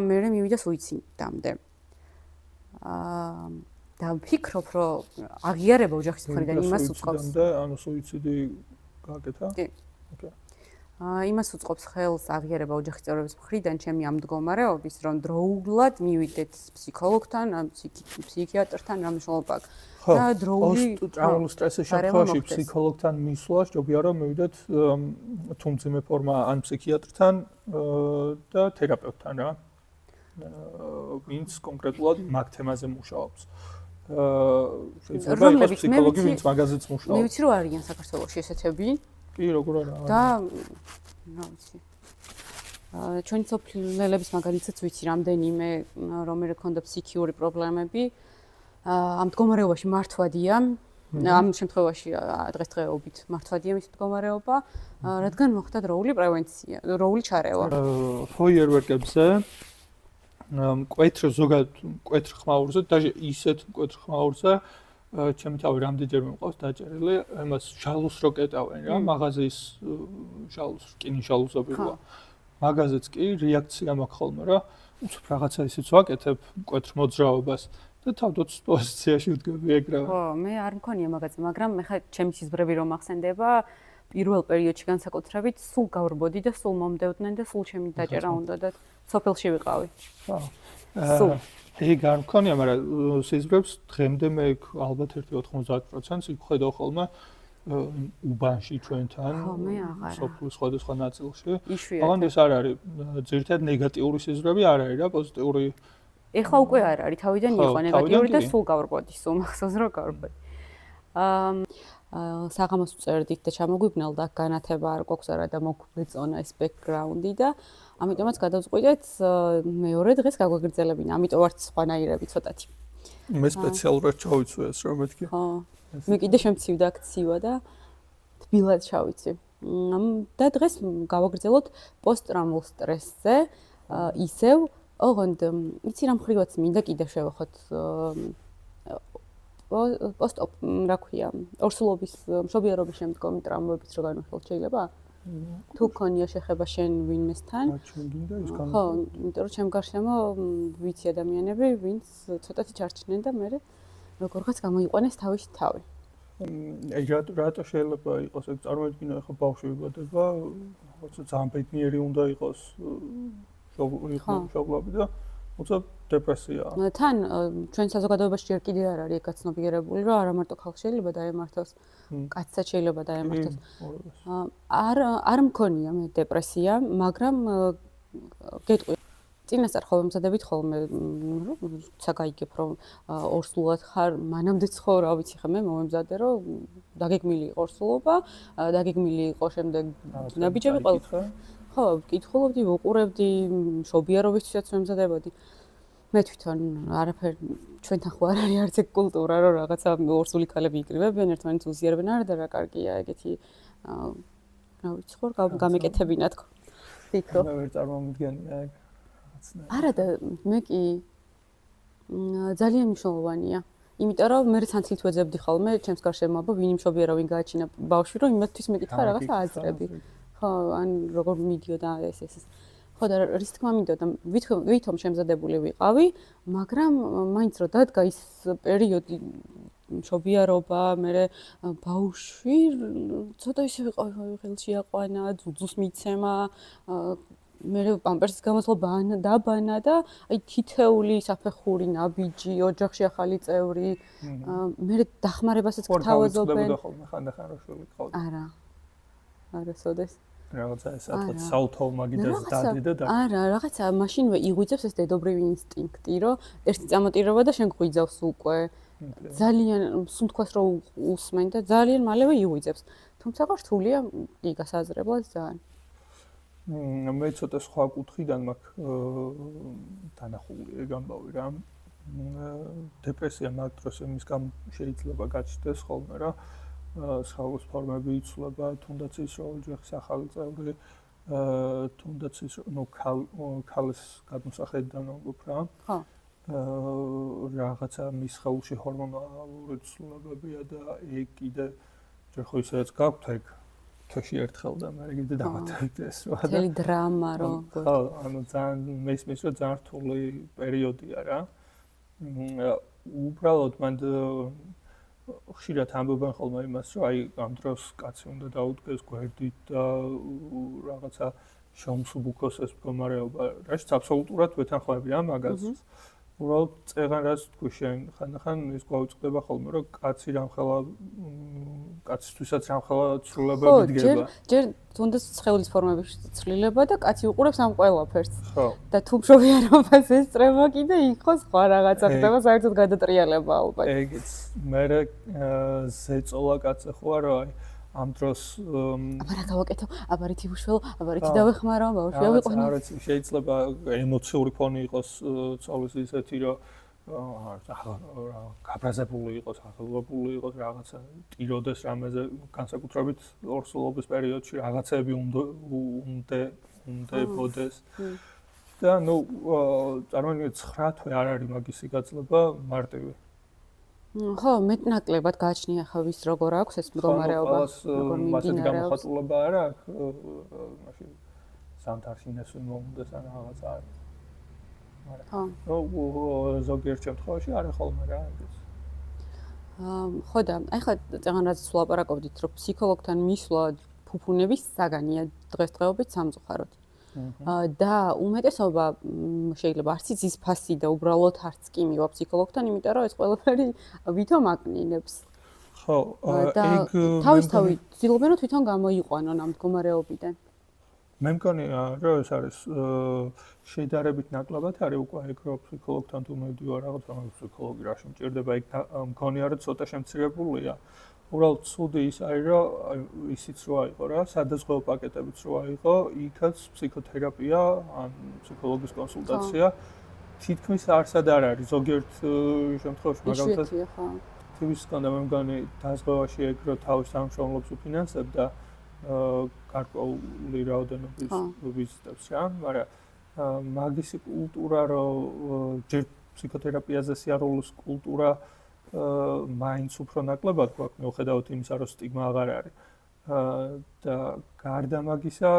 Speaker 1: მე მივიდა სუიციდამდე და ვფიქრობ რომ აღიარება ოჯახის მხრიდან იმას უწყობს
Speaker 2: ანუ სუიციდი გააკეთა
Speaker 1: კი იმას უწყობს ხელს აღიარება ოჯახის წევრების მხრიდან ჩემი ამ მდგომარეობის რომ დროულად მივიდეთ ფსიქოლოგთან ან ფსიქიატრთან რა მნიშვნელობა აქვს და დროული
Speaker 2: პოსტტრაუმული სტრესის შემთხვევაში ფსიქოლოგთან მისვლა ჯობია რომ მივიდეთ თუ მძიმე ფორმა ან ფსიქიატრთან და თერაპევტთან რა ვინც კონკრეტულად მაგ თემაზე მუშაობს შეიძლება იყოს ფსიქოლოგი ვინც მაგაზეც მუშაობს
Speaker 1: მე ვიცი რომ არიან საქართველოში ესეთები
Speaker 2: კი როგორ არა
Speaker 1: და რა ვიცი ჩვენი სოფლელების მაგალითაც ვიცი რამდენიმე რომელრე ქონდა ფსიქიური პრობლემები ამ მდგომარეობაში მართვადია ამ შემთხვევაში დღესდღეობით მართვადია მის მდგომარეობა რადგან მოხდა დროული პრევენცია დროული ჩარევა
Speaker 2: ფოიერვერკებზე მკვეთრ ზოგადად მკვეთრ ხმაურზე და ისეთ მკვეთრ ხმაურზე ჩემი თავი რამდენჯერმე მყავს დაჭერილი იმას ჟალუს რო კეტავენ რა მაღაზიის ჟალუს რკინის ჟალუსები რა მაღაზეც კი რეაქცია მაქვს ხოლმე რა უცებ რაღაცა ისიც ვაკეთებ მკვეთრ მოძრაობას და თავდაც პოზიციაში ვდგები ეგრევე
Speaker 1: ხო მე არ მქონია მაგაზე მაგრამ მე ხა ჩემი სიზმრები რომ ახსენდება პირველ პერიოდში განსაკუთრებით სულ გავრბოდი და სულ მომდევდნენ და სულ ჩემი დაჭერა უნდა და სოფელში ვიყავი
Speaker 2: სულ ეგ არ მქონია, მაგრამ სიზმრებს დღემდე მე ალბათ 90%-ს ვხედავ ხოლმე უბანში ჩვენთან, სოფლის სხვადასხვა ნაწილში. აღარ ეს არ არის ძირითადად ნეგატიური სიზმრები არ არის რა, პოზიტიური.
Speaker 1: ეხლა უკვე არ არის, თავიდან იყო ნეგატიური და სულ გავრბოდი, სულ მახსოვს რომ გავრბოდი. საღამოს ვწერდით და ჩამოგვიბნელდა განათება არ გვაქვს არა და მოგვეწონა ეს ბექგრაუნდი და ამიტომაც გადავწყვიტეთ მეორე დღეს გაგვაგრძელებინა. ამიტომ ვართ სხვანაირები ცოტათი.
Speaker 2: მე სპეციალურად ჩავიცვი ეს რომ მეთქი.
Speaker 1: ხო. მე კიდე შემცივდა აქცივა და თბილად ჩავიცი. და დღეს გავაგრძელოთ პოსტტრაუმულ სტრესზე ისევ ოღონდ იცი რა მხრივაც მინდა კიდე შევეხოთ პოსტ რა ქვია, ორსულობის მშობიარობის შემდგომი ტრამვებიც რო განვიხილოთ შეიძლება? თუ ქონია შეხება შენ ვინმესთან?
Speaker 2: ჩვენ გინდა ის განვიხილოთ.
Speaker 1: ხო, იმიტომ რომ ჩემ გარშემო ვიცი ადამიანები, ვინც ცოტათი ჩარჩნენ და მე როგორღაც გამოიყვანეს თავისი თავი.
Speaker 2: რატო შეიძლება იყოს ეგ წარმოიდგინე ახლა ბავშვი იბადება, რაღაცა ძალიან ბედნიერი უნდა იყოს შობლები და უცა დეპრესია.
Speaker 1: თან ჩვენ საზოგადოებაში ჯერ კიდევ არ არის გაცნობიერებული, რომ არა მარტო ხალხს შეიძლება დაემართოს, კაცსაც შეიძლება დაემართოს. არ მქონია მე დეპრესია, მაგრამ გეტყვი წინასწარ ხოლმე მზადებით ხოლმე საგაიგებ რომ ორსულად ხარ მანამდეც ხო რა ვიცი ხა მე მომემზადე რომ დაგეგმილი იყო ორსულობა დაგეგმილი იყო შემდეგ ნაბიჯები ყველა ხო ვკითხულობდი ვუყურებდი მშობიარობისთვისაც მომზადებოდი მე თვითონ არაფერ ჩვენთან ხო არ არის არც ეგ კულტურა რომ რაღაცა ორსული ქალები იკრიბებიან ერთმანეთს უზიარებენ არა და რა კარგია ეგეთი რა ვიცი ხო გამეკეთებინა თქო თვითონ
Speaker 2: მე ვერ წარმომიდგენია ეგ
Speaker 1: არა და მე კი ძალიან მნიშვნელოვანია. იმიტომ რომ მე სანთლით ვეძებდი ხოლმე ჩემს გარშემო აბა ვინ იმშობიერო ვინ გააჩინა ბავშვი რომ იმათთვის მეკითხა რაღაცა აზრები. ხო, ან როგორ მიდიოდა ეს. ხო და რის თქმა მინდოდა ვითომ შემზადებული ვიყავი, მაგრამ მაინც რომ დადგა ის პერიოდი მშობიარობა, მე ბავშვი ცოტა ისე ვიყავი ხელში აყვანა, ძუძუს მიცემა მე პამპერსის გამოსვლობა დაბანა და აი თითეული საფეხური ნაბიჯი ოჯახში ახალი წევრი მე დახმარებასაც გთავაზობენ
Speaker 2: ხანდახან რო შვილი ყავდა
Speaker 1: არა არასოდეს
Speaker 2: რაღაცა ეს ახლა საუთო მაგიდას დადიდა და
Speaker 1: არა რაღაცა მაშინვე იღვიძებს ეს დედობრივი ინსტინქტი რომ ერთი წამოტირება და შენ გვიძავს უკვე ძალიან სუნთქვას რო უსმენ და ძალიან მალევე იღვიძებს თუმცა რთულია კი გასაზრებლად ძალიან
Speaker 2: მე ცოტა სხვა კუთხიდან მაქვს დანახული ეგ ამბავი რა დეპრესია მაგ დროს იმის გამო შეიძლება გაჩნდეს ხოლმე რა სხეულის ფორმები იცვლება თუნდაც ის რომ ოჯახის ახალი წევრი თუნდაც ის ნუ ქალის გადმოსახედიდან ვამბობ რა
Speaker 1: ხო
Speaker 2: რაღაცა მის სხეულში ჰორმონალური ცვლილებებია და ეგ კიდე ჯერ ხო ისედაც გაქვთ ეგ თოში ერთხელ და მე კიდე დამატებდეს რა და
Speaker 1: თელი დრამა რო
Speaker 2: ხო ანუ ძალიან მესმის რომ ძალიან რთული პერიოდია რა უბრალოდ მან ხშირად ამბობენ ხოლმე იმას რომ აი ამ დროს კაცი უნდა დაუდგეს გვერდით და რაღაცა შემსუბუქოს ეს მდგომარეობა რაც აბსოლუტურად ვეთანხმები რა მაგას უბრალოდ წეგან რაც თქვი შენ ხანდახან ის გვაუწყდება ხოლმე რომ კაცი რამხელა კაცისთვისაც რამხელა ცვლილებები დგება
Speaker 1: ჯერ თუნდაც სხეულის ფორმების ცვლილება და კაცი უყურებს ამ ყველაფერს
Speaker 2: ხო
Speaker 1: და თუ მშობიარობას ესწრება კიდე იქ ხო სხვა რაღაცა ხდება საერთოდ გადატრიალება ალბათ
Speaker 2: ეგეც მე ზეწოლა კაცი ხო არა აი ამ დროს
Speaker 1: აბა რა გავაკეთო აბა რითი ვუშველო აბა რითი დავეხმარო ბავშვი ავიყვანო
Speaker 2: არა შეიძლება ემოციური ფონი იყოს ცოლის ისეთი რომ გაბრაზებული იყოს აღელვებული იყოს რაღაცა ტიროდეს რამეზე განსაკუთრებით ორსულობის პერიოდში რაღაცები უნდებოდეს და ნუ წარმოიდგინეთ 9 თვე არ არის მაგის სიგრძნება მარტივი
Speaker 1: ხო, მეტნაკლებად გააჩნია ხა ვის როგორ აქვს ეს მდგომარეობა, როგორ
Speaker 2: მიმდინარეობს. გამოხატულება არა აქვს, მაშინ სანთარშინეს მომდეს ან რაღაც არის.
Speaker 1: ხო.
Speaker 2: ზოგიერთ შემთხვევაში არა ხოლმე რა ეს.
Speaker 1: ხო და აი ხა წეგან რაც ვლაპარაკობდით, რომ ფსიქოლოგთან მისვლა ფუფუნების საგანია დღესდღეობით სამწუხაროდ. და უმეტესობა შეიძლება არც იცის ფასი და უბრალოდ არც კი მივა ფსიქოლოგთან, იმიტომ რომ ეს ყველაფერი ვითომ აკნინებს.
Speaker 2: ხო,
Speaker 1: ეგ თავისთავად ცდილობენ რომ თვითონ გამოიყვანონ ამ მდგომარეობიდან.
Speaker 2: მე მგონია რომ ეს არის შედარებით ნაკლებად არის უკვე ეგ რომ ფსიქოლოგთან თუ მივდივარ რაღაც რომელიც ფსიქოლოგი რა შემჭირდება ეგ მგონია რომ ცოტა შემცირებულია. უბრალოდ ცუდი ის არის რომ ისიც რო აიყო რა სადაზღვეო პაკეტებიც რო აიყო იქაც ფსიქოთერაპია ან ფსიქოლოგის კონსულტაცია თითქმის არსად არ არის ზოგიერთ შემთხვევაში მაგალითად თვისგან და მე მგონი დაზღვევაში ეგ რო თავის სამშობლობს უფინანსებდა გარკვეული რაოდენობის ვიზიტებს რა მაგრამ მაგისი კულტურა რომ ჯერ ფსიქოთერაპიაზე სიარულის კულტურა მაინც უფრო ნაკლებად გვაქვს მიუხედავად იმისა, რომ სტიგმა აღარ არის. და გარდა მაგისა,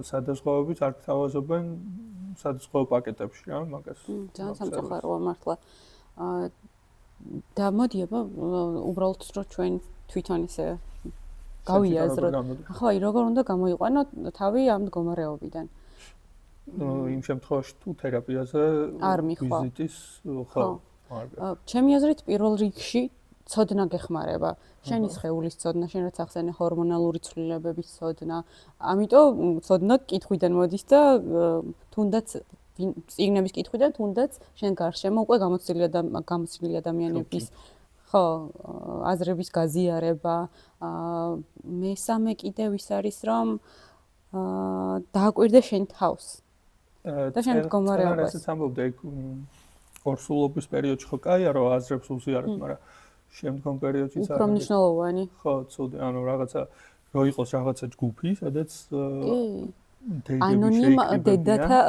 Speaker 2: სადაზღვევებით არ გთავაზობენ სადაზღვევო პაკეტებში რა, მაგას.
Speaker 1: ძალიან სამწუხაროა მართლა. და მოდი აბა უბრალოდ რომ ჩვენ თვითონ ესე გავიაზროთ. ხო, აი როგორ უნდა გამოიყვანოთ თავი ამ მდგომარეობიდან.
Speaker 2: იმ შემთხვევაში თუ თერაპიაზე ვიზიტის ხო
Speaker 1: ჩემი აზრით პირველ რიგში ცოდნა გეხმარება. შენი სხეულის ცოდნა, შენ რაც ახსენე ჰორმონალური ცვლილებების ცოდნა. ამიტომ ცოდნა კითხვიდან მოდის და თუნდაც წიგნების კითხვიდან თუნდაც შენ გარშემო უკვე გამოცდილი ადამიანების ხო აზრების გაზიარება. მესამე კიდევ ის არის რომ დააკვირდე შენ თავს. და შენ მდგომარეობას.
Speaker 2: ეს ამბობდე ორსულობის პერიოდში ხო კაია რომ აზრებს უზიარებ, მაგრამ შემდგომ პერიოდში
Speaker 1: უფრო მნიშვნელოვანი.
Speaker 2: ხო, ცუდი, ანუ რაღაცა რო იყოს რაღაცა ჯგუფი, სადაც
Speaker 1: ანონიმ დედათა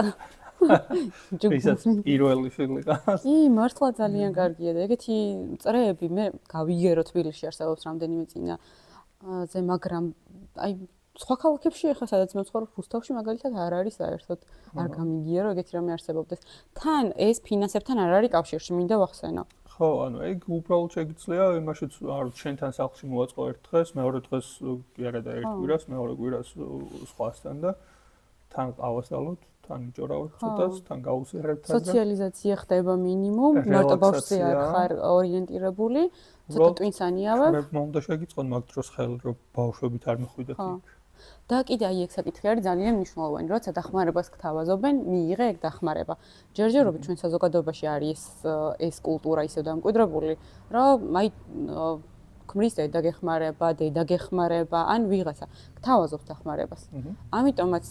Speaker 2: ისაც პირველი შეგლიყა.
Speaker 1: კი, მართლა ძალიან კარგია და ეგეთი წრეები მე გავიგერო თბილისში არსებობს რამდენიმე წინაზე, მაგრამ აი სხვა ქალაქებში ახლა სადაც მე ვცხოვრობ რუსთავში მაგალითად არ არის საერთოდ არ გამიგია რომ ეგეთი რამე არსებობდეს. თან ეს ფინანსებთან არ არის კავშირში, მინდა ვახსენო.
Speaker 2: ხო, ანუ ეგ უბრალოდ შეგიძლია იმაშიც არ შენთან სახლში მოვაწყო ერთ დღეს, მეორე დღეს კი არა და ერთ კვირას, მეორე კვირას სხვასთან და თან ყავასდალოთ, თან იჭორავთ ცოტას, თან გავუსიარებთ თან.
Speaker 1: სოციალიზაცია ხდება მინიმუმ, მარტო ბავშვზე არ ხარ ორიენტირებული, ცოტა ტვინსანია ვარ.
Speaker 2: მე უნდა შეგიწყონ მაგ დროს ხელი რომ ბავშვებით არ მიხვიდეთ იქ.
Speaker 1: და კიდე აი ეგ საკითხი არის ძალიან მნიშვნელოვანი, როცა დახმარებას გთავაზობენ, მიიღე ეგ დახმარება. ჯერჯერობით ჩვენ საზოგადოებაში არის ეს კულტურა ისე დამკვიდრებული, რომ აი ქმრის დედა გეხმარება, ან ვიღაცა გთავაზობს დახმარებას. ამიტომაც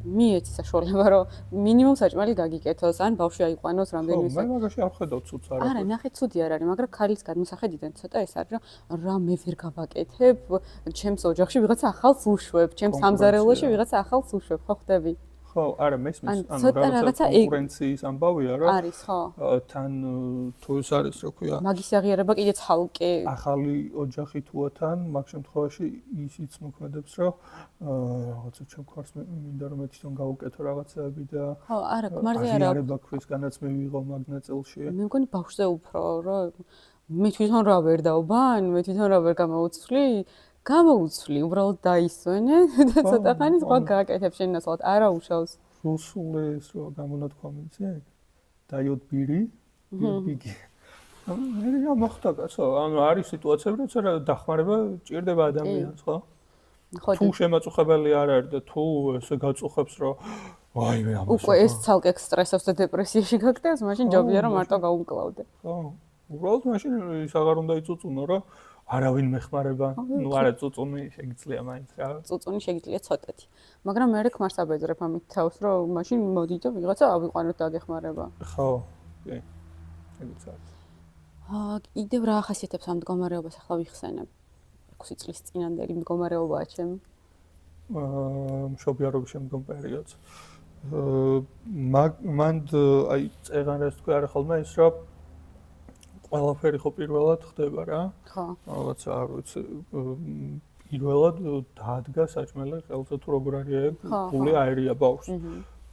Speaker 1: მიეცი საშუალება, რომ მინიმუმ საჭმელი გაგიკეთოს, ან ბავშვი აიყვანოს რამდენიმე
Speaker 2: მე მაგაში არ ხედავ ცუდს არა.
Speaker 1: არა, ნახე ცუდი არ არის, მაგრამ ქალის გადმოსახედიდან ცოტა ეს არის, რომ რა მე ვერ გავაკეთებ, ჩემს ოჯახში ვიღაცა ახალს უშვებ, ჩემს სამზარეულოში ვიღაცა ახალს უშვებ, ხო ხდები?
Speaker 2: ხო, არა, მესმის, ანუ რაღაცა კონკურენციის ამბავია რა.
Speaker 1: არის, ხო.
Speaker 2: თან თუ ეს არის, რა ქვია.
Speaker 1: მაგის აღიარება კიდე ცალკე.
Speaker 2: ახალი ოჯახი თუა თან, მაგ შემთხვევაში ისიც მოქმედებს, რომ რაღაცა ჩემ ხარს მინდა რომ მე თვითონ გავუკეთო რაღაცები და
Speaker 1: ხო, არა, ქმარზე არა.
Speaker 2: აღიარება ქვისგანაც მე ვიღო მაგ ნაწილში.
Speaker 1: მე მგონი ბავშვზე უფრო, რომ მე თვითონ რა ვერ დავბან, მე თვითონ რა ვერ გამოუცვლი. გამოუცვლი, უბრალოდ დაისვენე და ცოტა ხანი სხვა გააკეთებ შენ ნაცვლად, არა უშავს.
Speaker 2: რუსული ეს რა გამონათქვამი იცი? დაიოდ ბირი, ბიგი. რა მოხდა კაცო? ანუ არის სიტუაციები, როცა დახმარება ჭირდება ადამიანს, ხო? ხო. თუ შემაწუხებელი არ არის და თუ ესე გაწუხებს, რომ აი მე ამას.
Speaker 1: უკვე ეს ცალკე სტრესავს და დეპრესიაში გაგდებს, მაშინ ჯობია რომ მარტო გაუმკლავდე.
Speaker 2: ხო. უბრალოდ მაშინ ის აღარ უნდა იწუწუნო, რომ არავინ მეხმარება, ნუ არა წუწუნი შეგიძლია მაინც რა.
Speaker 1: წუწუნი შეგიძლია ცოტათი. მაგრამ მე რეკ მარს აბეძრებ ამით თავს, რომ მაშინ მოდი და ვიღაცა ავიყვანოთ და გეხმარება.
Speaker 2: ხო, კი. ეგეც არის.
Speaker 1: კიდევ რა ახასიათებს ამ მდგომარეობას ახლა ვიხსენებ. 6 წლის წინანდელი მდგომარეობაა ჩემი.
Speaker 2: მშობიარობის შემდგომ პერიოდს. მანდ აი წეღანას თქვი არა ხოლმე ის რომ ყველაფერი ხო პირველად ხდება რა.
Speaker 1: ხო.
Speaker 2: რაღაცა არ ვიცი პირველად დაადგა საჭმელი ხელზე თუ როგორ არის ეგ გული აერია ბავშვს.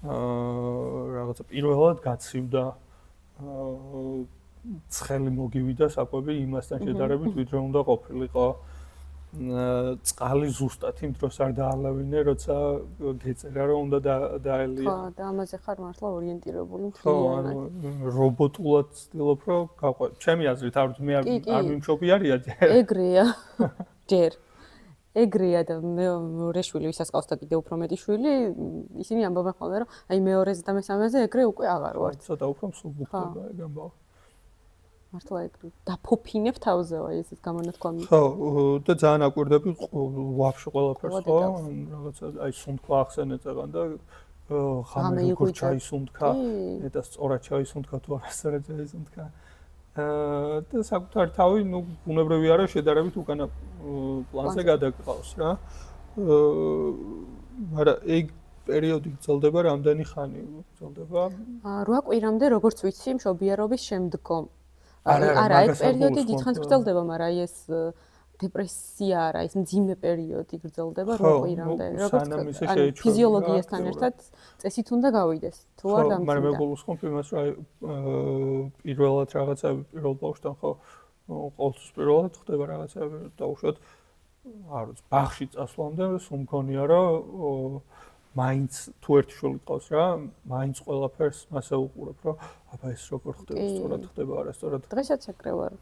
Speaker 2: რაღაცა პირველად გაცივდა ცხელი მოგივიდა საკვები იმასთან შედარებით ვიდრე უნდა ყოფილიყო. წყალი ზუსტად იმ დროს არ დაალევინე, როცა გეწერა რომ უნდა დაელია.
Speaker 1: ხო, და ამაზე ხარ მართლა ორიენტირებული მთლიანად.
Speaker 2: ხო, ანუ რობოტულად ვცდილობ რომ გავყვე. ჩემი აზრით არ მე არ მიმშობიარია ჯერ.
Speaker 1: ეგრეა. ჯერ. ეგრეა და მეორე შვილი ვისაც ყავს და კიდე უფრო მეტი შვილი, ისინი ამბობენ ხოლმე რომ აი მეორეზე და მესამეზე ეგრე უკვე აღარ ვარ.
Speaker 2: ცოტა უფრო მსუბუქდება ეგ ამბავი.
Speaker 1: მართლა ეგრე დაფოფინებ თავზე აი ესეთ გამონათქვამი.
Speaker 2: ხო, და ძალიან აკვირდები ვაფშე ყველაფერს ხო, რაღაცა აი სუნთქვა ახსენე წეგან და ხამე როგორ ჩაისუნთქა, და სწორად ჩაისუნთქა თუ არა სწორად ჩაისუნთქა. და საკუთარი თავი, ნუ ბუნებრივი არა შედარებით უკანა პლანზე გადაგყავს რა. მაგრამ ეგ პერიოდი გრძელდება რამდენი ხანი გრძელდება?
Speaker 1: 8 კვირამდე როგორც ვიცი, მშობიარობის შემდგომ. არა, ეს პერიოდი დიდხანს გრძელდება, მაგრამ აი ეს დეპრესია არა, ეს მძიმე პერიოდი გრძელდება 8 კვირამდე, როგორც ფიზიოლოგიასთან ერთად წესით უნდა გავიდეს, თუ არ დამცინდა.
Speaker 2: მაგრამ მე გულისხმობ იმას, რომ პირველად რაღაცები პირველ ბავშვთან ხო ყოველთვის პირველად ხდება რაღაცები და უშუალოდ არ ვიცი, ბაღში წასვლამდე სულ მგონია, რომ მაინც თუ ერთი შვილი ყავს რა, მაინც ყველაფერს მასე უყურებ, რომ აბა ეს როგორ ხდება, სწორად ხდება, არა სწორად.
Speaker 1: დღესაც აკრე ვარ.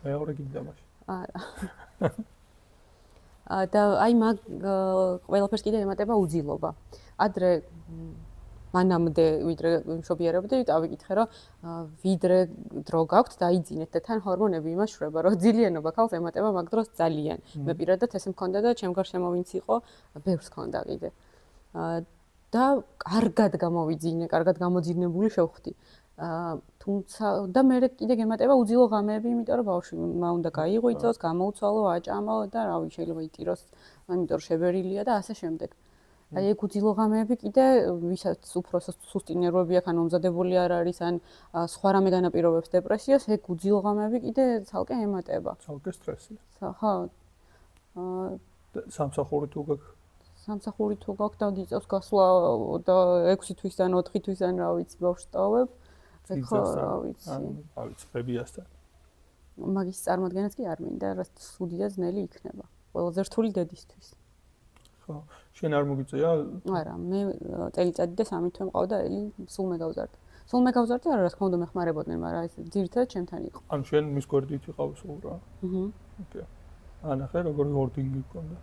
Speaker 2: მეორე გინდა მაშინ.
Speaker 1: არა. და აი მაგ ყველაფერს კიდე ემატება უძილობა. ადრე მანამდე ვიდრე მშობიარობდი, ავიკითხე, რომ ვიდრე დრო გაქვთ, დაიძინეთ და თან ჰორმონები იმაშვრება, რომ ძილიანობა ქალს ემატება მაგ დროს ძალიან. მე პირადად ესე მქონდა და ჩემ გარშემო ვინც იყო, ბევრს ჰქონდა კიდე. და კარგად გამოვიძინე, კარგად გამოძირნებული შევხვდი. თუმცა და მე კიდე გემატება უძილო ღამეები, იმიტომ რომ ბავშვი უნდა გაიღვიძოს, გამოუცვალო, აჭამო და რავი, შეიძლება იტიროს, იმიტომ რომ შებერილია და ასე შემდეგ. აი ეგ უძილო ღამეები კიდე ვისაც უფრო სუსტი ნერვები აქვს, ან მომზადებული არ არის, ან სხვა რამე განაპირობებს დეპრესიას, ეგ უძილო ღამეები კიდე ცალკე ემატება.
Speaker 2: ცალკე სტრესია.
Speaker 1: ხო.
Speaker 2: სამსახური თუ გაქვს
Speaker 1: სამსახური თუ გაქვს და გიწევს გასვლა და 6 თვისთან, 4 თვისთან, რა ვიცი, ბავშვს ტოვებ. ხო, რა ვიცი.
Speaker 2: რა ვიცი, ბებიასთან.
Speaker 1: მაგის წარმოადგენაც კი არ მინდა, რა სუდი და ძნელი იქნება. ყველაზე რთული დედისთვის.
Speaker 2: ხო, შენ არ მოგიწია?
Speaker 1: არა, მე წელიწადი და 3 თვე მყავდა ელი, სულ მე გავზარდე. სულ მე გავზარდე, არა, რა თქმა უნდა მეხმარებოდნენ, მაგრამ ეს ძირითადად ჩემთან იყო.
Speaker 2: ანუ შენ მის გვერდით იყავ სულ რა? ოკეი. ანახე, როგორი ორდინგი გქონდა.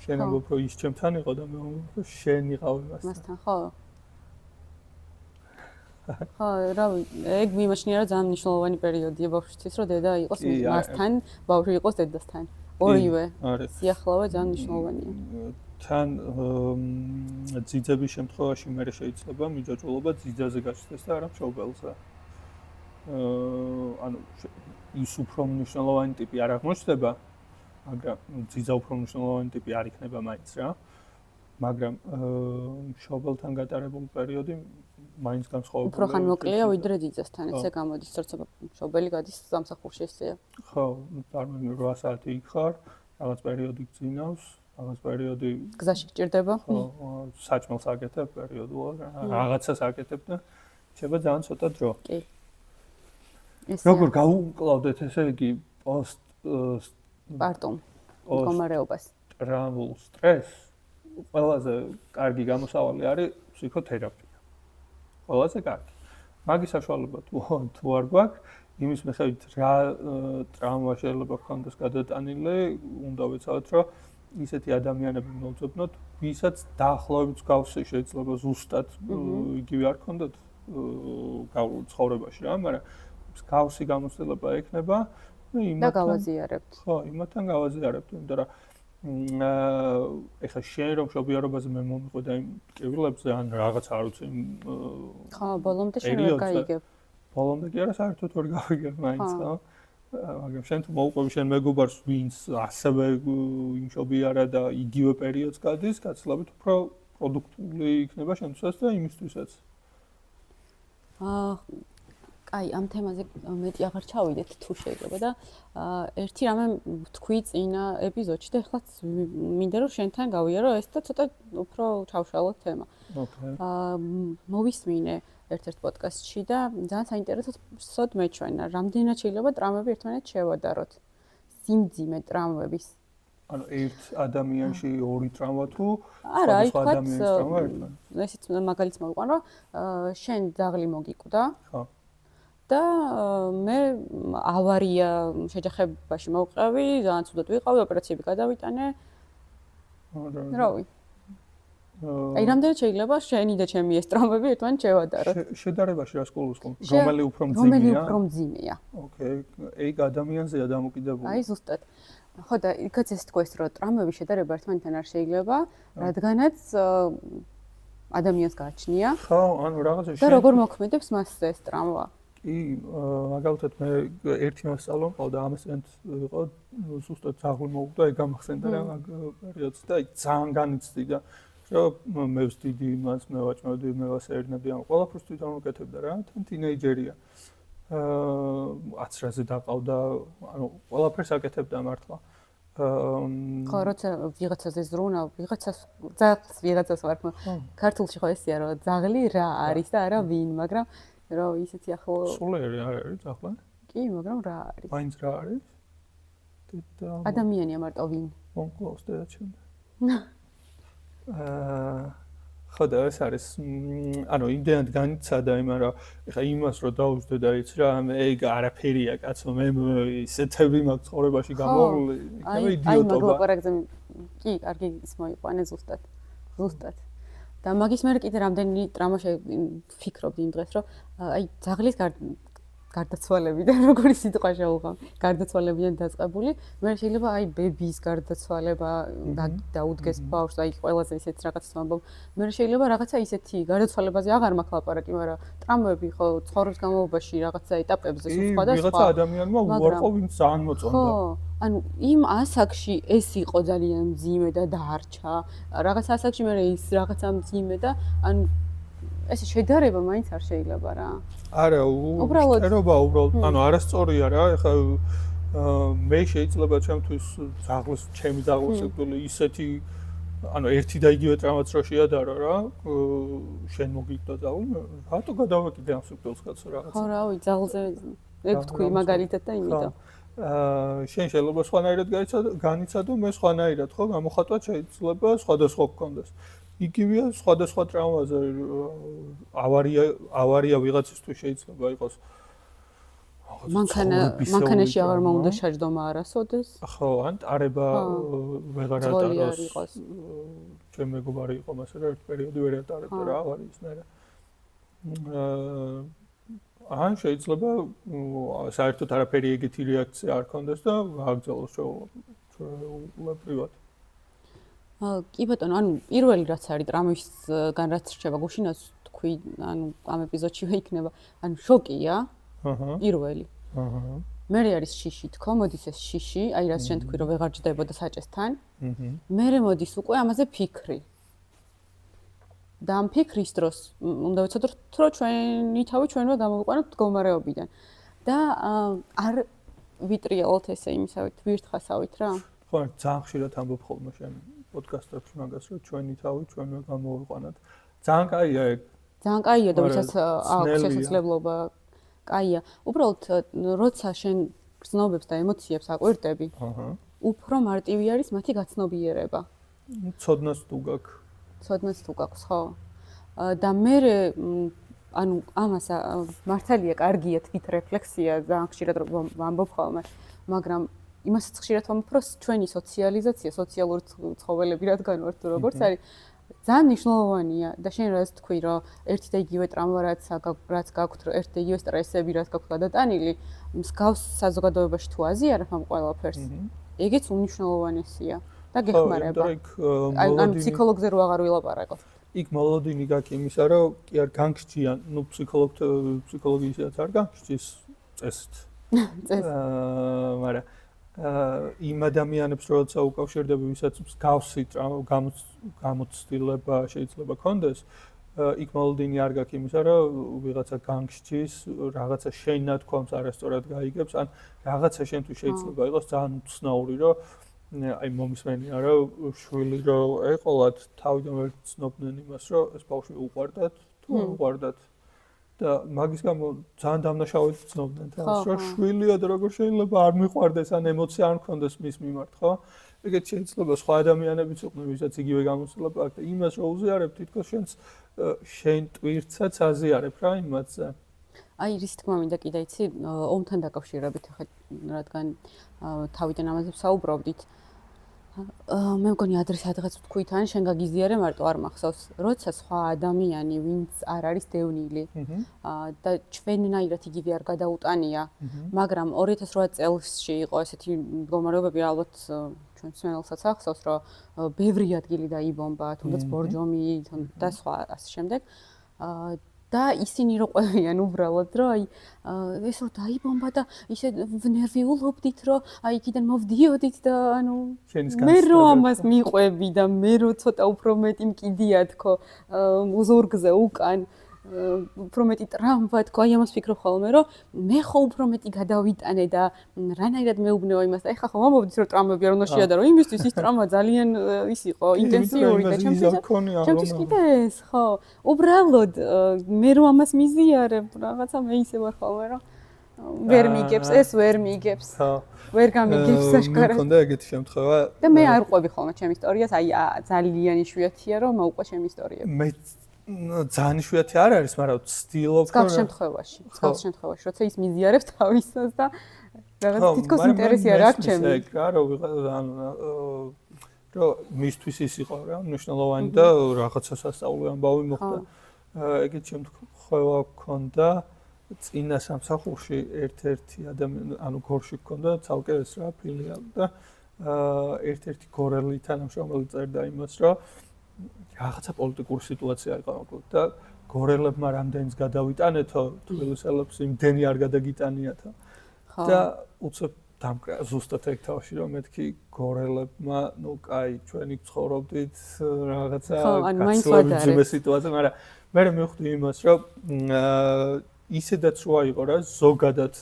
Speaker 2: შენ ამბობ, რომ ის ჩემთან იყო და მე ამბობ, რომ შენ იყავ მასთან.
Speaker 1: მასთან, ხო. ხო, რა ვიცი, ეგ მიმაჩნია რა ძალიან მნიშვნელოვანი პერიოდია ბავშვისთვის, რომ დედა იყოს მასთან, ბავშვი იყოს დედასთან. ორივე. სიახლოვე ძალიან მნიშვნელოვანია.
Speaker 2: თან ძიძების შემთხვევაში მე შეიძლება მიჯაჭვულობა ძიძაზე გაჩნდეს და არა მშობელზე. ანუ ის უფრო მნიშვნელოვანი ტიპი არ აღმოჩნდება, მაგრამ ძიძა უფრო მნიშვნელოვანი ტიპი არ იქნება მაინც რა. მაგრამ მშობელთან გატარებული პერიოდი მაინც განსხვავებულია.
Speaker 1: უფრო ხან მოკლეა ვიდრე ძიძასთან, ესე გამოდის, როცა მშობელი გადის სამსახურში ესეა.
Speaker 2: ხო, წარმოიდგინე 8 საათი იქ ხარ, რაღაც პერიოდი გძინავს, რაღაც პერიოდი
Speaker 1: გზაში გჭირდება.
Speaker 2: ხო, საჭმელს აკეთებ პერიოდულად, რაღაცას აკეთებ და შეიძლება ძალიან ცოტა დრო.
Speaker 1: კი.
Speaker 2: როგორ გაუკლავდეთ ესე იგი პოსტ
Speaker 1: პარტუმ მდგომარეობას?
Speaker 2: ტრამულ სტრესს ყველაზე კარგი გამოსავალი არის ფსიქოთერაპია. ყველაზე კარგი. მაგის საშუალება თუ არ გვაქვს, იმის მიხედვით რა ტრავმა შეიძლება გქონდეს გადატანილი, უნდა ვიცავთ, რომ ისეთი ადამიანები მოვძებნოთ, ვისაც დაახლოებით მსგავსი შეიძლება ზუსტად იგივე არ ქონდათ ცხოვრებაში რა, მაგრამ მსგავსი გამოცდილება ექნება და
Speaker 1: იმათთან გავაზიარებთ.
Speaker 2: ხო, იმათთან გავაზიარებთ, იმიტომ რომ ეხლა შენ რომ მშობიარობაზე მე მომიყვედა იმ ტკივილებზე ან რაღაც არ ვიცი
Speaker 1: ხო, ბოლომდე შენ ვერ გაიგებ.
Speaker 2: ბოლომდე კი არა, საერთოდ ვერ გავიგებ მაინც, ხო? მაგრამ შენ თუ მოუყვები შენ მეგობარს, ვინც ასევე იმშობიარა და იგივე პერიოდს გადის, გაცილებით უფრო პროდუქტიული იქნება შენთვისაც და იმისთვისაც.
Speaker 1: აი, ამ თემაზე მეტი აღარ ჩავიდეთ თუ შეიძლება და ერთი რამე თქვი წინა ეპიზოდში და ეხლაც მინდა რომ შენთან გავიარო ეს და ცოტა უფრო ჩავშალოთ თემა.
Speaker 2: ოკეი.
Speaker 1: მოვისმინე ერთ-ერთ პოდკასტში და ძალიან საინტერესოდ მეჩვენა, რამდენად შეიძლება ტრამვები ერთმანეთს შევადაროთ. სიმძიმე ტრამვების.
Speaker 2: ანუ ერთ ადამიანში ორი ტრამვა თუ
Speaker 1: არა, აი თქვა
Speaker 2: ერთმანეთს.
Speaker 1: ესეც მაგალითს მოვიყვან, რომ შენ ძაღლი მოგიკვდა.
Speaker 2: ხო.
Speaker 1: და მე ავარია შეჯახებაში მოვყევი, ძალიან ცუდად ვიყავი, ოპერაციები გადავიტანე. რავი. აი, რამდენად შეიძლება შენი და ჩემი ეს ტრამვები ერთმანეთს შევადაროთ?
Speaker 2: შედარებაში რას გულისხმობ? რომელი უფრო მძიმეა?
Speaker 1: რომელი უფრო მძიმეა?
Speaker 2: ოკეი, ეგ ადამიანზეა დამოკიდებული.
Speaker 1: აი, ზუსტად. ხო და იქაც ეს თქვეს, რომ ტრამვების შედარება ერთმანეთთან არ შეიძლება, რადგანაც ადამიანს გააჩნია.
Speaker 2: ხო, ანუ რაღაცა
Speaker 1: და როგორ მოქმედებს მასზე ეს ტრამვა?
Speaker 2: კი, მაგალითად მე ერთი მასწავლო მყავდა ამასენთ იყო ზუსტად ძაღლი მოვუკვდა, ეგ გამახსენდა რა მაგ პერიოდს და ძალიან განიცდი და რომ მე ვსდიდი იმას, მე ვაჭმევდი, მე ვასეირნებდი ამ ყველაფერს თვითონ ვაკეთებდა რა, თან თინეიჯერია. აცრაზე დაყავდა, ანუ ყველაფერს აკეთებდა მართლა.
Speaker 1: ხო, როცა ვიღაცაზე ზრუნა, ვიღაცას ვარ, ქართულში ხო ესია რომ ძაღლი რა არის და არა ვინ, მაგრამ რომ ისეთი ახლო
Speaker 2: სულიერი არ არის ძაღლი?
Speaker 1: კი, მაგრამ რა არის?
Speaker 2: მაინც რა არის?
Speaker 1: ადამიანია მარტო ვინ?
Speaker 2: მომკლავს დედაჩემი. ხო და ეს არის ანუ იმდენად განიცადა იმან რომ ეხა იმას რომ დაუჯდე და იცი რა ეგ არაფერია კაცო მე ისეთები მაქვს ცხოვრებაში გამოვლი იქნება იდიოტობა.
Speaker 1: აი მაგ ლაპარაკზე კი კარგი ის მოიყვანე ზუსტად. და მაგის მერე კიდე რამდენი ტრამაში ფიქრობდი იმ დღეს რომ აი ძაღლის გარდაცვალებიდან როგორი სიტყვა შეუღავ გარდაცვალებიდან დაწყებული მე შეიძლება აი ბების გარდაცვალება დაუდგეს ბავშვს აი ყველაზე ისეთ რაღაცას ვამბობ მე შეიძლება რაღაცა ისეთი გარდაცვალებაზე აღარ მაქვს ლაპარაკი მაგრამ ტრამვები ხო ცხოვრების განმავლობაში რაღაცა ეტაპებზე სხვა და სხვა
Speaker 2: ვიღაცა ადამიანმა უარყო ვინც ძალიან მოწონდა
Speaker 1: ხო ანუ იმ ასაკში ეს იყო ძალიან მძიმე და დაარჩა რაღაც ასაკში მე ის რაღაცა მძიმე და ანუ ეს შედარება მაინც არ შეიძლება რა.
Speaker 2: არა, უბრალოდ ანუ არასწორია რა, ეხლა მე შეიძლება ჩემთვის ძაღლს, ჩემი ძაღლს ეკვდილი ისეთი ანუ ერთი და იგივე ტრამაც რო შეადარო რა, შენ მოგიგდა ძაღლი, რატო გადავაკიდე ამ სიკვდილს კაცო რაღაცა.
Speaker 1: ხო რავი, ძაღლზე ეგ თქვი მაგალითად და იმითო.
Speaker 2: შენ შეიძლება სხვანაირად განიცადო, მე სხვანაირად ხო, გამოხატვა შეიძლება სხვადასხვა გქონდეს. იგივეა სხვადასხვა ტრამვაზე ავარია ვიღაცისთვის შეიძლება იყოს
Speaker 1: მანქანაში აღარ მოუნდა შეჯდომა არასოდეს
Speaker 2: ხო ან ტარება ვეღარ ატაროს ჩემ მეგობარი იყო მასე რა ერთ პერიოდი ვერ ატარებდა რა ავარიის მერე ან შეიძლება საერთოდ არაფერი ეგეთი რეაქცია არ ქონდეს და გააგრძელოს ჩვეულებრივად
Speaker 1: კი ბატონო, ანუ პირველი რაც არის ტრამვისგან რაც რჩება გუშინაც თქვი, ანუ ამ ეპიზოდშივე იქნება, ანუ შოკია. პირველი. მერე არის შიში, თქო, მოდის ეს შიში, აი რაც შენ თქვი რომ ვეღარ ჯდებოდა საჭესთან. მერე მოდის უკვე ამაზე ფიქრი. და ამ ფიქრის დროს უნდა ვიცოდოთ, რომ ჩვენი თავი ჩვენმა გამოვიყვანოთ მდგომარეობიდან. და არ ვიტრიალოთ ესე იმისავით, ვირთხასავით რა.
Speaker 2: ხო, ძალიან ხშირად ამბობ ხოლმე შენ პოდკასტებში მაგას რომ ჩვენი თავი ჩვენმა გამოვიყვანოთ. ძალიან კაია ეგ. ძალიან
Speaker 1: კაია და ვისაც აქვს შესაძლებლობა. კაია. უბრალოდ როცა შენ გრძნობებს და ემოციებს აკვირტები, უფრო მარტივი არის მათი გაცნობიერება.
Speaker 2: ცოდნას თუ გაქვს.
Speaker 1: ცოდნას თუ გაქვს, ხო. და მე ანუ ამას მართალია კარგია თვით რეფლექსია ძალიან ხშირად ვამბობ ხოლმე, მაგრამ იმასაც ხშირად ვამბობ, რომ ჩვენი სოციალიზაცია, სოციალური ცხოველები რადგან ვართ თუ როგორც არის, ძალიან მნიშვნელოვანია და შენ რაც თქვი, რომ ერთი და იგივე ტრამვა რაც გაქვთ, ერთი და იგივე სტრესები რაც გაქვთ გადატანილი, მსგავს საზოგადოებაში თუ აზიარებ ამ ყველაფერს, ეგეც უნიშნელოვანესია და გეხმარება. ანუ ფსიქოლოგზე რო აღარ ვილაპარაკოთ.
Speaker 2: იქ მოლოდინი გაქვს იმისა, რომ კი არ განგსჯიან, ნუ ფსიქოლოგიისადაც არ განგსჯის წესით. მაგრამ იმ ადამიანებს როცა უკავშირდები, ვისაც მსგავსი გამოცდილება შეიძლება კონდეს, იქ მოლოდინი არ გაქვს იმისა, რომ ვიღაცა განგსჯის, რაღაცა შენ ნათქვამს არასწორად გაიგებს, ან რაღაცა შენთვის შეიძლება იყოს ძალიან უცნაური, რომ აი მომისმენია რომ შვილი რო ეყოლათ თავიდან ვერ ცნობდნენ იმას რომ ეს ბავშვი უყვარდათ თუ არ უყვარდათ და მაგის გამო ძალიან დამნაშავედ ცნობდნენ თავს რომ შვილია და როგორ შეიძლება არ მიყვარდეს ან ემოცია არ მქონდეს მის მიმართ ხო ეგეც შეიძლება სხვა ადამიანებიც იყვნენ ვისაც იგივე გამოცდილება აქვს და იმას რო უზიარებ თითქოს შენ ტვირთსაც აზიარებ რა იმათზე
Speaker 1: აი რის თქმა მინდა კიდე იცი ომთან დაკავშირებით ხა რადგან თავიდან ამაზე ვსაუბრობდით მე მგონი ადრეს ადღაც ვთქვით ან შენ გაგიზიარე მარტო არ მახსოვს როცა სხვა ადამიანი ვინც არ არის დევნილი და ჩვენნაირად იგივე არ გადაუტანია მაგრამ 2008 წელსში იყო ესეთი მდგომარეობები ალბათ ჩვენ სვენელსაც ახსოვს რომ ბევრი ადგილი დაიბომბა თუნდაც ბორჯომი და სხვა ასე შემდეგ და ისინი რო ყვევიან უბრალოდ რომ აი ეს რო დაიბომბა და ისე ნერვიულობდით რომ აი იქიდან მოვდიოდით და ანუ მე რო ამას მიყვები და მე რო ცოტა უფრო მეტი მკიდია თქო ზურგზე უკან უფრო მეტი ტრამვა თქო, აი ამას ვფიქრობ ხოლმე, რომ მე ხო უფრო მეტი გადავიტანე და რანაირად მეუბნევა იმას და ეხლა ხო მომობდის რომ ტრამვები არ უნდა შეადარო, იმისთვის ის ტრამვა ძალიან ის იყო ინტენსიური და ჩემთვის კიდე ეს ხო, უბრალოდ მე რომ ამას მიზიარებ, რაღაცა მე ისე ვარ ხოლმე, რომ ვერ მიგებს, ეს ვერ მიგებს. ვერ გამიგებს საშკარად.
Speaker 2: მქონდა ეგეთი შემთხვევა.
Speaker 1: და მე არ ყვები ხოლმე ჩემ ისტორიას, აი ძალიან იშვიათია რომ მოუყვე ჩემ ისტორიები.
Speaker 2: მე ძალიან იშვიათი არ არის, მაგრამ ვცდილობ რომ
Speaker 1: მსგავს შემთხვევაში, როცა ის მიზიარებს თავისას და რაღაც თითქოს ინტერესი არ აქვს ჩემი.
Speaker 2: ეგ რა, რომ მისთვის ის იყო რა, მნიშვნელოვანი და რაღაცა სასწაული ამბავი მოხდა. ეგეთ შემთხვევა გქონდა წინა სამსახურში ერთ-ერთი ადამიანი, ანუ გორში გქონდა ცალკე ეს რა ფილიალი და ერთ-ერთი გორელი თანამშრომელი წერდა იმას, რომ რაღაცა პოლიტიკური სიტუაცია იყო მოკლედ და გორელებმა რამდენიც გადავიტანეთო, თბილისელებს იმდენი არ გადაგიტანიათო. და უცებ დამკრა ზუსტად ეგ თავში რომ მეთქი გორელებმა, ნუ კაი, ჩვენი ცხოვრობდით რაღაცა გაცილებით სიტუაცია, მაგრამ მე მივხვდი იმას, რომ ისედაც რო აიყო რა, ზოგადად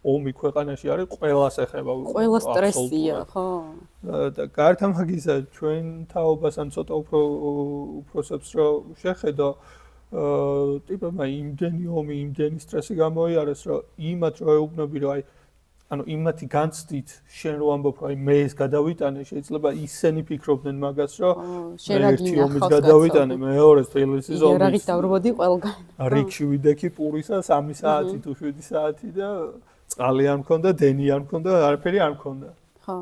Speaker 2: ომი ქვეყანაში არის, ყველას ეხება.
Speaker 1: ყველა სტრესია, ხო.
Speaker 2: და გარდა მაგისა, ჩვენ თაობას ან ცოტა უფროსებს რო შეხედო, ტიპებმა იმდენი ომი, იმდენი სტრესი გამოიარეს, რომ იმათ რო ეუბნები, რომ აი ანუ იმათი განცდით შენ რო ამბობ, რომ აი მე ეს გადავიტანე, შეიძლება ისენი ფიქრობდნენ მაგას, რომ ერთი ომის გადავიტანე, მეორეს თბილისის ომის.
Speaker 1: იარაღით დავრბოდი ყველგან.
Speaker 2: რიგში ვიდექი პურისა 3 საათი თუ 7 საათი და წყალი არ მქონდა, დენი არ მქონდა, არაფერი არ მქონდა.
Speaker 1: ხო.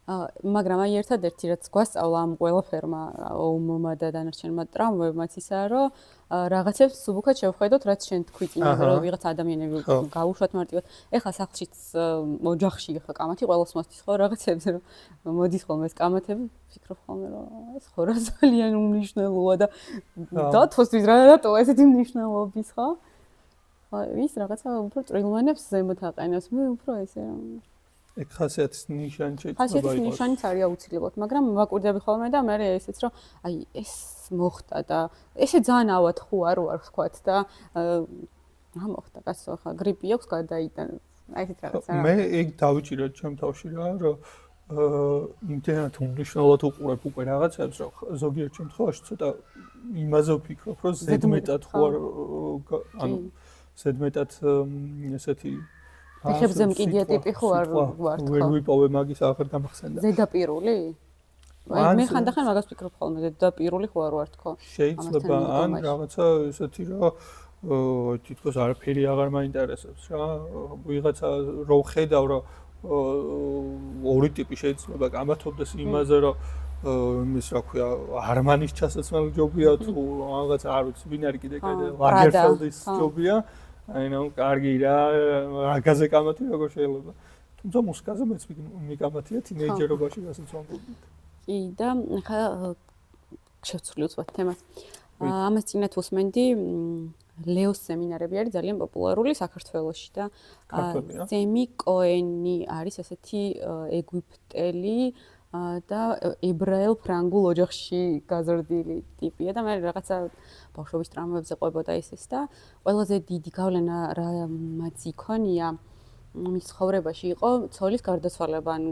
Speaker 1: მაგრამ აი ერთადერთი რაც გვასწავლა ამ ყველაფერმა, ომმა და დანარჩენმა ტრამვებმაც ისაა, რომ რაღაცებს სუბუქად შევხედოთ, რაც შენ თქვი წინაზე, რომ ვიღაც ადამიანები გაუშვათ მარტივად. ეხლა სახლშიც ოჯახში ეხლა კამათი ყველას მოსდის ხო რაღაცებზე, რომ მოდის ხოლმე ეს კამათები, ვფიქრობ ხოლმე, რომ ეს ხო რა ძალიან უმნიშვნელოა და დათვოსთვის რატო ესეთი მნიშვნელობის ხო? ის რაღაცა უფრო წვრილმანებს ზემოთ აყენებს, მე უფრო ესე
Speaker 2: ეგ ხასიათის ნიშანი შეიძლება
Speaker 1: იყოს. ხასიათის ნიშანიც არის აუცილებლად, მაგრამ ვაკვირდები ხოლმე და მე ესეც რომ აი ეს მოხდა და ესე ძალიან ავათხო არ ვარ ვთქვათ და რა მოხდა კაცო ხა გრიპი აქვს გადაიტან აი ესეთ რაღაცა.
Speaker 2: მე ეგ დავიჭირე ჩემ თავში რა რომ იმდენად უმნიშვნელოდ უყურებ უკვე რაღაცებს რომ ზოგიერთ შემთხვევაში ცოტა იმაზე ვფიქრობ რომ ზედმეტად ხო არ ანუ ზედმეტად ესეთი
Speaker 1: ეხებზე მკიდია ტიპი ხო არ ვარ თქო.
Speaker 2: ვერ ვიპოვე მაგის აღარ გამახსენდა.
Speaker 1: ზედაპირული? მე ხანდახან მაგას ვფიქრობ ხოლმე, ზედაპირული ხო არ ვარ თქო.
Speaker 2: შეიძლება ან რაღაცა ესეთი რომ თითქოს არაფერი აღარ მაინტერესებს რა. ვიღაცა რო ხედავ რომ ორი ტიპი შეიძლება გამართობდეს იმაზე რომ იმის რა ქვია არმანის ჩასაცმელი ჯობია თუ რაღაც არ ვიცი ვინ არის კიდე ლაგერფელდის ჯობია. აი ნუ კარგი რა რაგაზე კამათი როგორ შეიძლება თუმცა მუსიკაზე მეც მიკამათია თინეიჯერობაში რასაც ვამბობთ.
Speaker 1: კი და ხა შევცვლი უცბად თემას. ამას წინათ უსმენდი ლეოს სემინარები არის ძალიან პოპულარული საქართველოში და ზემი კოენი არის ესეთი ეგვიპტელი და ებრაელ ფრანგულ ოჯახში გაზრდილი ტიპია და მე რაღაცა ბავშვობის ტრამვებზე ყვებოდა ისეს და ყველაზე დიდი გავლენა რაც იქონია მის ცხოვრებაში იყო ცოლის გარდაცვალება ან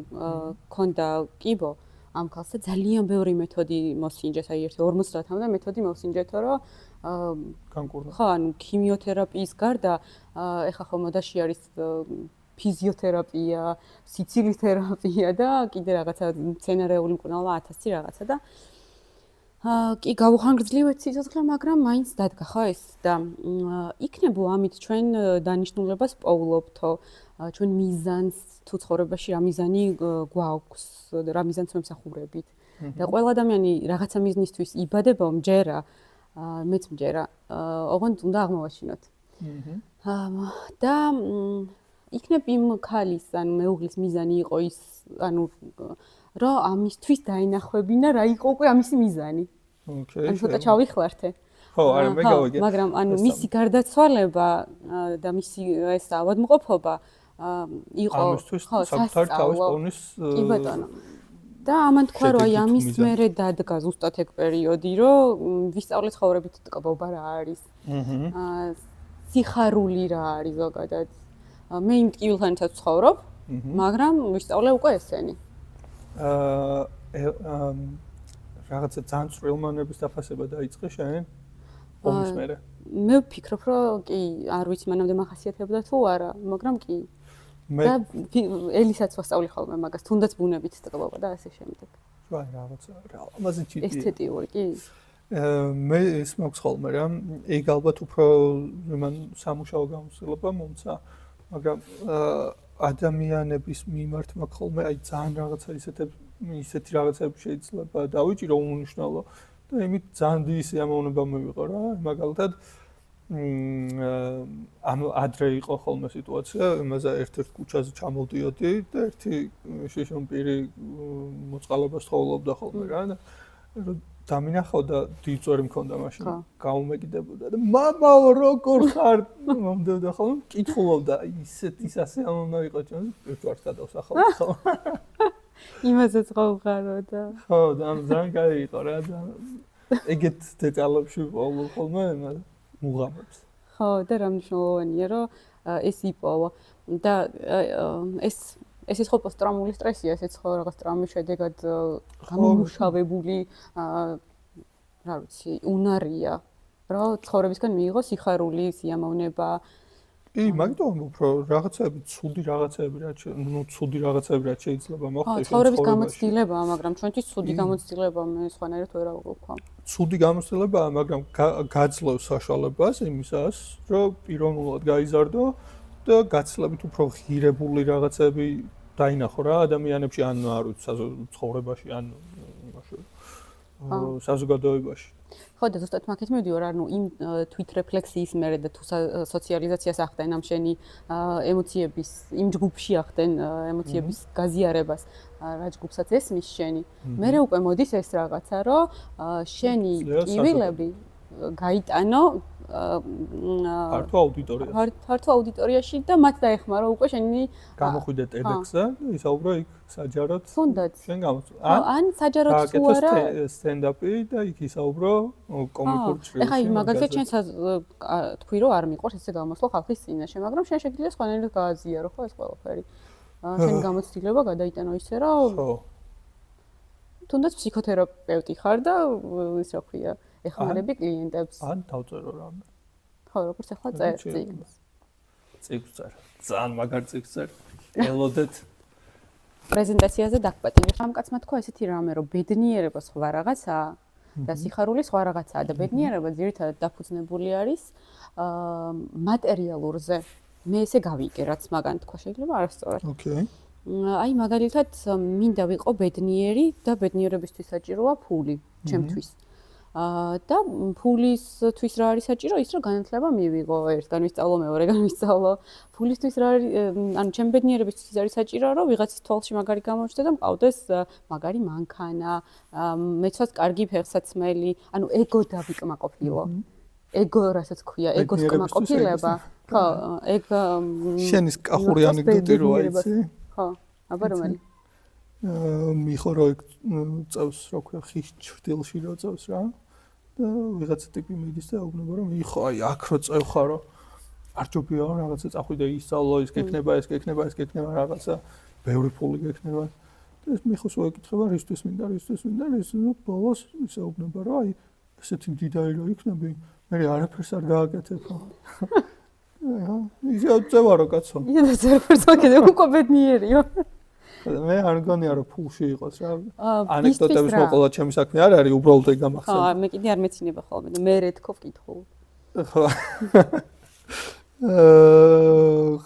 Speaker 1: ქონდა კიბო ამ ქალს და ძალიან ბევრი მეთოდი მოსინჯეს აი ერთი 50-მდე მეთოდი მოსინჯეთო რომ
Speaker 2: განკურნა
Speaker 1: ხო ანუ ქიმიოთერაპიის გარდა ეხა ხო მოდაში არის ფიზიოთერაპია, სიცილის თერაპია და კიდე რაღაცა მცენარეული მკურნალობა 1000 რაღაცა და კი გავუხანგრძლივეთ სიცოცხლე, მაგრამ მაინც დადგა ხო ეს და იქნებო ამით ჩვენ დანიშნულებას პოულობთო, ჩვენ მიზანს თუ ცხოვრებაში რა მიზანი გვაქვს, რა მიზანს ვემსახურებით. და ყველა ადამიანი რაღაცა მიზნისთვის იბადება, მჯერა, მეც მჯერა, ოღონდ უნდა აღმოვაჩინოთ. და იქნებ იმ ქალის, ანუ მეუღლის მიზანი იყო ის, ანუ რომ ამისთვის დაინახვებინა რა იყო უკვე ამისი მიზანი.
Speaker 2: ოკეი.
Speaker 1: ანუ ცოტა ჩავიხლართე.
Speaker 2: ხო, არა მე გავიგე.
Speaker 1: მაგრამ ანუ მისი გარდაცვალება და მისი ეს ავადმყოფობა იყო
Speaker 2: ამისთვის საკუთარ თავის პოვნის
Speaker 1: კი ბატონო. და ამან თქვა რომ აი ამის მერე დადგა ზუსტად ეგ პერიოდი, რომ ვისწავლე ცხოვრებით ტკბობა რა არის. სიხარული რა არის ზოგადად. მე იმ ტკივილთანაც ცხოვრობ, მაგრამ ვისწავლე უკვე ესენი.
Speaker 2: რაღაცა ძალიან წვრილმანების დაფასება დაიწყე შენ? ომის მერე.
Speaker 1: მე ვფიქრობ, რომ კი, არ ვიცი მანამდე მახასიათებდა თუ არა, მაგრამ კი. და ელისაც ვასწავლი ხოლმე მაგას, თუნდაც ბუნებით ტკბობა და ასე შემდეგ.
Speaker 2: ვაი, რაღაცა ამაზე ჭირია.
Speaker 1: ესთეტიური კი.
Speaker 2: მე ის მაქვს ხოლმე რა, ეგ ალბათ უფრო მან სამუშაო გამოცდილება მომცა, მაგრამ ადამიანების მიმართ მაქვს ხოლმე აი ძალიან რაღაცა ისეთი რაღაცები შეიძლება დავიჭირო უმნიშვნელო და იმით ძალიან დიდი სიამოვნება მივიღო რა, მაგალითად ადრე იყო ხოლმე სიტუაცია, იმაზე ერთ-ერთ ქუჩაზე ჩამოვდიოდი და ერთი შიშონპირი მოწყალებას თხოვლობდა ხოლმე რა და დამინახავდა დიწვერი მქონდა მაშინ გაუმეკიდებოდა და მამაო როგორ ხარ მომდევდა ხოლმე კითხულობდა ისეთი სასიამოვნო იყო ჩვენ ერთვარს გადავსახავთ ხოლმე
Speaker 1: იმასაც ყავყარო და
Speaker 2: ხო და ძალიან კაი იყო რა და ეგეთ დეტალებში ვყოლ ხოლმე მუღამებს
Speaker 1: ხო და რა მნიშვნელოვანია რომ ეს იპოვა და ეს ხო პოსტტრაუმული სტრესია, ესეც ხო რაღაც ტრაუმის შედეგად გამომუშავებული რა ვიცი, უნარია, რომ ცხოვრებისგან მიიღო სიხარული, სიამოვნება.
Speaker 2: კი, მაგიტომ უფრო რაღაცები, ცუდი რაღაცები რაც შეიძლება მოხდეს
Speaker 1: ცხოვრების გამოცდილებაა, მაგრამ ჩვენთვის ცუდი გამოცდილება მე სხვანაირად ვერ აღვქვა.
Speaker 2: ცუდი გამოცდილებაა, მაგრამ გაძლევს საშუალებას იმისას, რომ პიროვნულად გაიზარდო და გაცილებით უფრო ღირებული რაღაცები დაინახო რა ადამიანებში ან არ ვიცი ცხოვრებაში ან საზოგადოებაში.
Speaker 1: ხო და ზუსტად მაგით მივდივარ, ანუ იმ თვითრეფლექსიის მერე და თუ სოციალიზაციას ახდენ ამ შენი ემოციების, იმ ჯგუფში ახდენ ემოციების გაზიარებას, რა ჯგუფსაც ესმის შენი. მერე უკვე მოდის ეს რაღაცა, რომ შენი ტკივილები გაიტანო ფართო აუდიტორიაში და მათ დაეხმარო უკვე შენი
Speaker 2: გამოხვიდე TEDx-ზე და ისაუბრა იქ საჯაროდ შენ გამოსულ.
Speaker 1: ან საჯაროდ თუ არა
Speaker 2: სტენდაპი და იქ ისაუბრო კომიკურ ჭრილში.
Speaker 1: ეხა მაგალითად შენ თქვი რომ არ მიყვარს ესე გამოსვლა ხალხის წინაშე, მაგრამ შენ შეგიძლია სხვანაირად გააზიარო ხო ეს ყველაფერი. შენი გამოცდილება გადაიტანო ისე რომ ხო. თუნდაც ფსიქოთერაპევტი ხარ და ის რა ქვია ეხმარები კლიენტებს.
Speaker 2: ან დავწერო რამე.
Speaker 1: ხო, როგორც ახლა წერ წიგნს.
Speaker 2: წიგნს წერ. ძალიან მაგარ წიგნს წერ. ელოდეთ.
Speaker 1: პრეზენტაციაზე დაგპატიმი. ამ კაცმა თქვა ესეთი რამე, რომ ბედნიერება სხვა რაღაცაა და სიხარული სხვა რაღაცაა და ბედნიერება ძირითადად დაფუძნებული არის მატერიალურზე. მე ესე გავიგე, რაც მაგან თქვა, შეიძლება არასწორად.
Speaker 2: ოკეი.
Speaker 1: აი მაგალითად მინდა ვიყო ბედნიერი და ბედნიერებისთვის საჭიროა ფული, ჩემთვის. და ფულისთვის რა არის საჭირო? ის რომ განათლება მივიღო, ერთგან ვისწავლო, მეორეგან ვისწავლო. ფულისთვის რა არის, ანუ ჩემი ბედნიერებისთვის არის საჭირო, რომ ვიღაცის თვალში მაგარი გამოჩნდა და მყავდეს მაგარი მანქანა, მეცვას კარგი ფეხსაცმელი, ანუ ეგო დავიკმაყოფილო. ეგო რასაც ქვია, ეგოს კმაყოფილება. ხო, ეგ
Speaker 2: შენის კახური ანეკდოტი რო აიცი?
Speaker 1: ხო, აბა რომელი?
Speaker 2: მიხო რო წავს, რა ქვია, ხის ჭრილში რო წავს რა. და ვიღაცა ტიპი მიდის და ეუბნება რომ იხო, აი აქ რო წევხარო. არ ჯობია რაღაცა წახვიდე ისწავლო, ის გექნება, ეს გექნება, ეს გექნება რაღაცა, ბევრი ფული გექნება. და ეს მიხოს უეკითხება, რისთვის მინდა, ეს ბოლოს ის ეუბნება რომ აი ესეთი მდიდარი რო იქნები, მე არაფერს არ გააკეთებ. ისე წევარო კაცო.
Speaker 1: ისე არაფერს ვაკეთებ, უკვე ბედნიერია.
Speaker 2: მე არ მგონია რომ ფულში იყოს რა. ანეკდოტების მოყოლა ჩემი საქმე არ არის, უბრალოდ ეგ გამახსენდა.
Speaker 1: მე კიდე არ მეცინება ხოლმე და მე რეთქო ვკითხულ.
Speaker 2: ხო.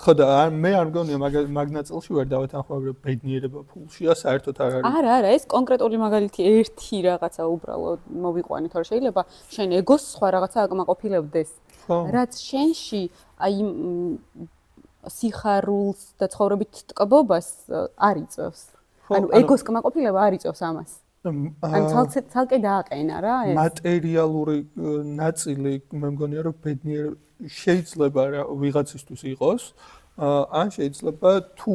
Speaker 2: ხოდა მე არ მგონია მაგ ნაწილში ვერ დავეთანხმებ რომ ბედნიერება ფულშია, საერთოდ არ არის.
Speaker 1: არა, ეს კონკრეტული მაგალითი ერთი რაღაცა უბრალოდ მოვიყვანით, თორე შეიძლება შენ ეგოს სხვა რაღაცა აკმაყოფილებდეს. რაც შენში აი სიხარულს და ცხოვრებით ტკბობას არ იწევს. ანუ ეგოს კმაყოფილება არ იწევს ამას. ანუ ცალკე დააყენა რა ეს.
Speaker 2: მატერიალური ნაწილი მე მგონია რომ ბედნიერ შეიძლება რა ვიღაცისთვის იყოს, ან შეიძლება თუ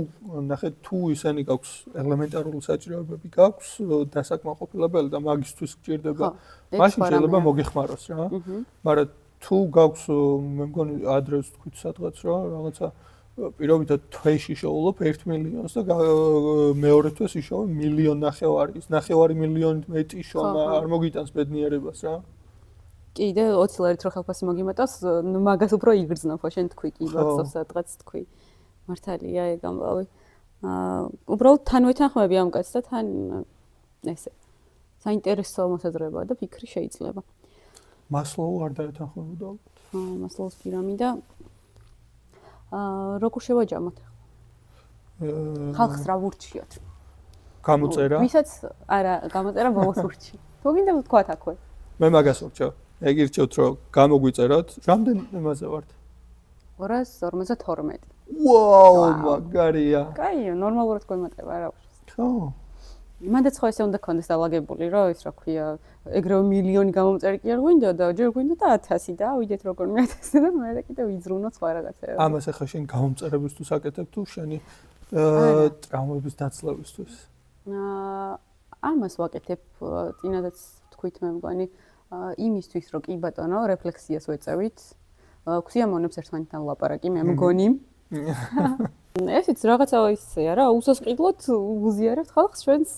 Speaker 2: ნახეთ თუ ისინი გაქვს ელემენტარული საჭიროებები გაქვს დასაკმაყოფილებელი და მაგისთვის გჭირდება მაშინ შეიძლება მოგეხმაროს რა მაგრამ თუ გაქვს მე მგონი ადრეს თქვით სადღაც რა რაღაცა პირობითად თვეში შოულობ 1 მილიონს და მეორე თვეს იშოვე 1.5 მილიონი ის 9.5 მილიონი მეტი შომა არ მოგიტანს ბედნიერებას რა
Speaker 1: კიდე 20 ლარით რო ხელფასი მოგიმატოს მაგას უფრო იგრძნობ ხო შენ თქვი კი ვახსოვს სადღაც თქვი მართალია ეგ ამბავი უბრალოდ თან ვეთანხმები ამ კაცს და თან ესე საინტერესო მოსაზრება და ფიქრი შეიძლება
Speaker 2: მასლოუ არ დაეთანხმებოდა
Speaker 1: მასლოუს პირამიდა როგორ შევაჯამოთ ხალხს რა ვურჩიოთ
Speaker 2: გამოწერა
Speaker 1: ვისაც არა გამოწერა ბოლოს ვურჩი თუ გინდა ვთქვა თაქვე
Speaker 2: მე მაგას ვურჩევ ეგ ირჩევთ რომ გამოგვიწეროთ რამდენ იმაზე ვართ
Speaker 1: 252
Speaker 2: ვაუ მაგარია
Speaker 1: კაია ნორმალურად გვემატება რა ვშ
Speaker 2: ხო
Speaker 1: იმანდაც ხო ესე უნდა კონდეს დალაგებული რომ ის რა ქვია ეგრევე მილიონი გამომწერი კი არ გვინდა და ჯერ გვინდა და 1000 და ავიდეთ როგორ მე-1000 და მე კიდე ვიძრუნო სხვა რაღაცეებს
Speaker 2: ამას ახლა შენ გამომწერებისთვის აკეთებ თუ შენი ტრავმების დაცლავისთვის
Speaker 1: ამას ვაკეთებ წინადაც თქვით მე მგონი იმისთვის რომ კი ბატონო რეფლექსიას ვეწევით გვსიამოვნებს ერთმანეთთან ლაპარაკი მე მგონი ესეც რაღაცა ისეა რა უსასყიდლოდ უზიარებთ ხალხს ჩვენს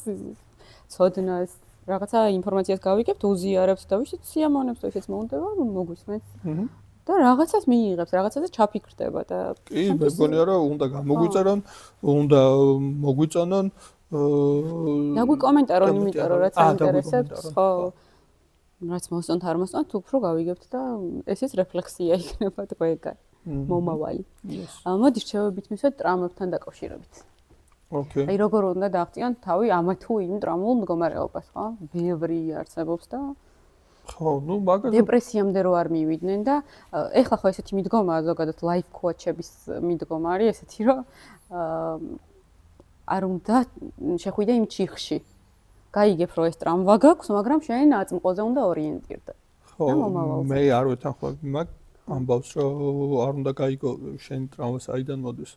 Speaker 1: ცოდნას რაღაცა ინფორმაციას გავიგებთ უზიარებთ და ვიშიც სიამოვნებს და ისეც მოუნდება მოგვისმენთ და რაღაცას მიიღებს რაღაცაზე ჩაფიქრდება და
Speaker 2: კი მე მგონია რომ უნდა გამოგვიწერონ უნდა მოგვიწონონ
Speaker 1: დაგვიკომენტარონ იმიტომ რომ რაც აინტერესებს ხო რაც მოსწონთ არ მოსწონთ უფრო გავიგებთ და ესეც რეფლექსია იქნება თქვენგან მომავალი. მოდი რჩევებით მისვათ ტრამვებთან დაკავშირებით.
Speaker 2: ოკეი.
Speaker 1: აი როგორ უნდა დააღწიონ თავი ამა თუ იმ ტრამულ მდგომარეობას, ხო? ბევრი არსებობს და
Speaker 2: ხო, ნუ მაგაზე
Speaker 1: დეპრესიამდე რო არ მივიდნენ და ეხლა ხო ესეთი მიდგომაა ზოგადად ლაიფ კოუჩების მიდგომა არის ესეთი რომ არ უნდა შეხვიდე იმ ჩიხში. გაიგებ რომ ეს ტრამვა გაქვს, მაგრამ შენ აწმყოზე უნდა ორიენტირდე.
Speaker 2: ხო, მე არ ვეთანხმებ მაგ ამბავს რომ არ უნდა გაიგო შენ ტრამვა საიდან მოდის.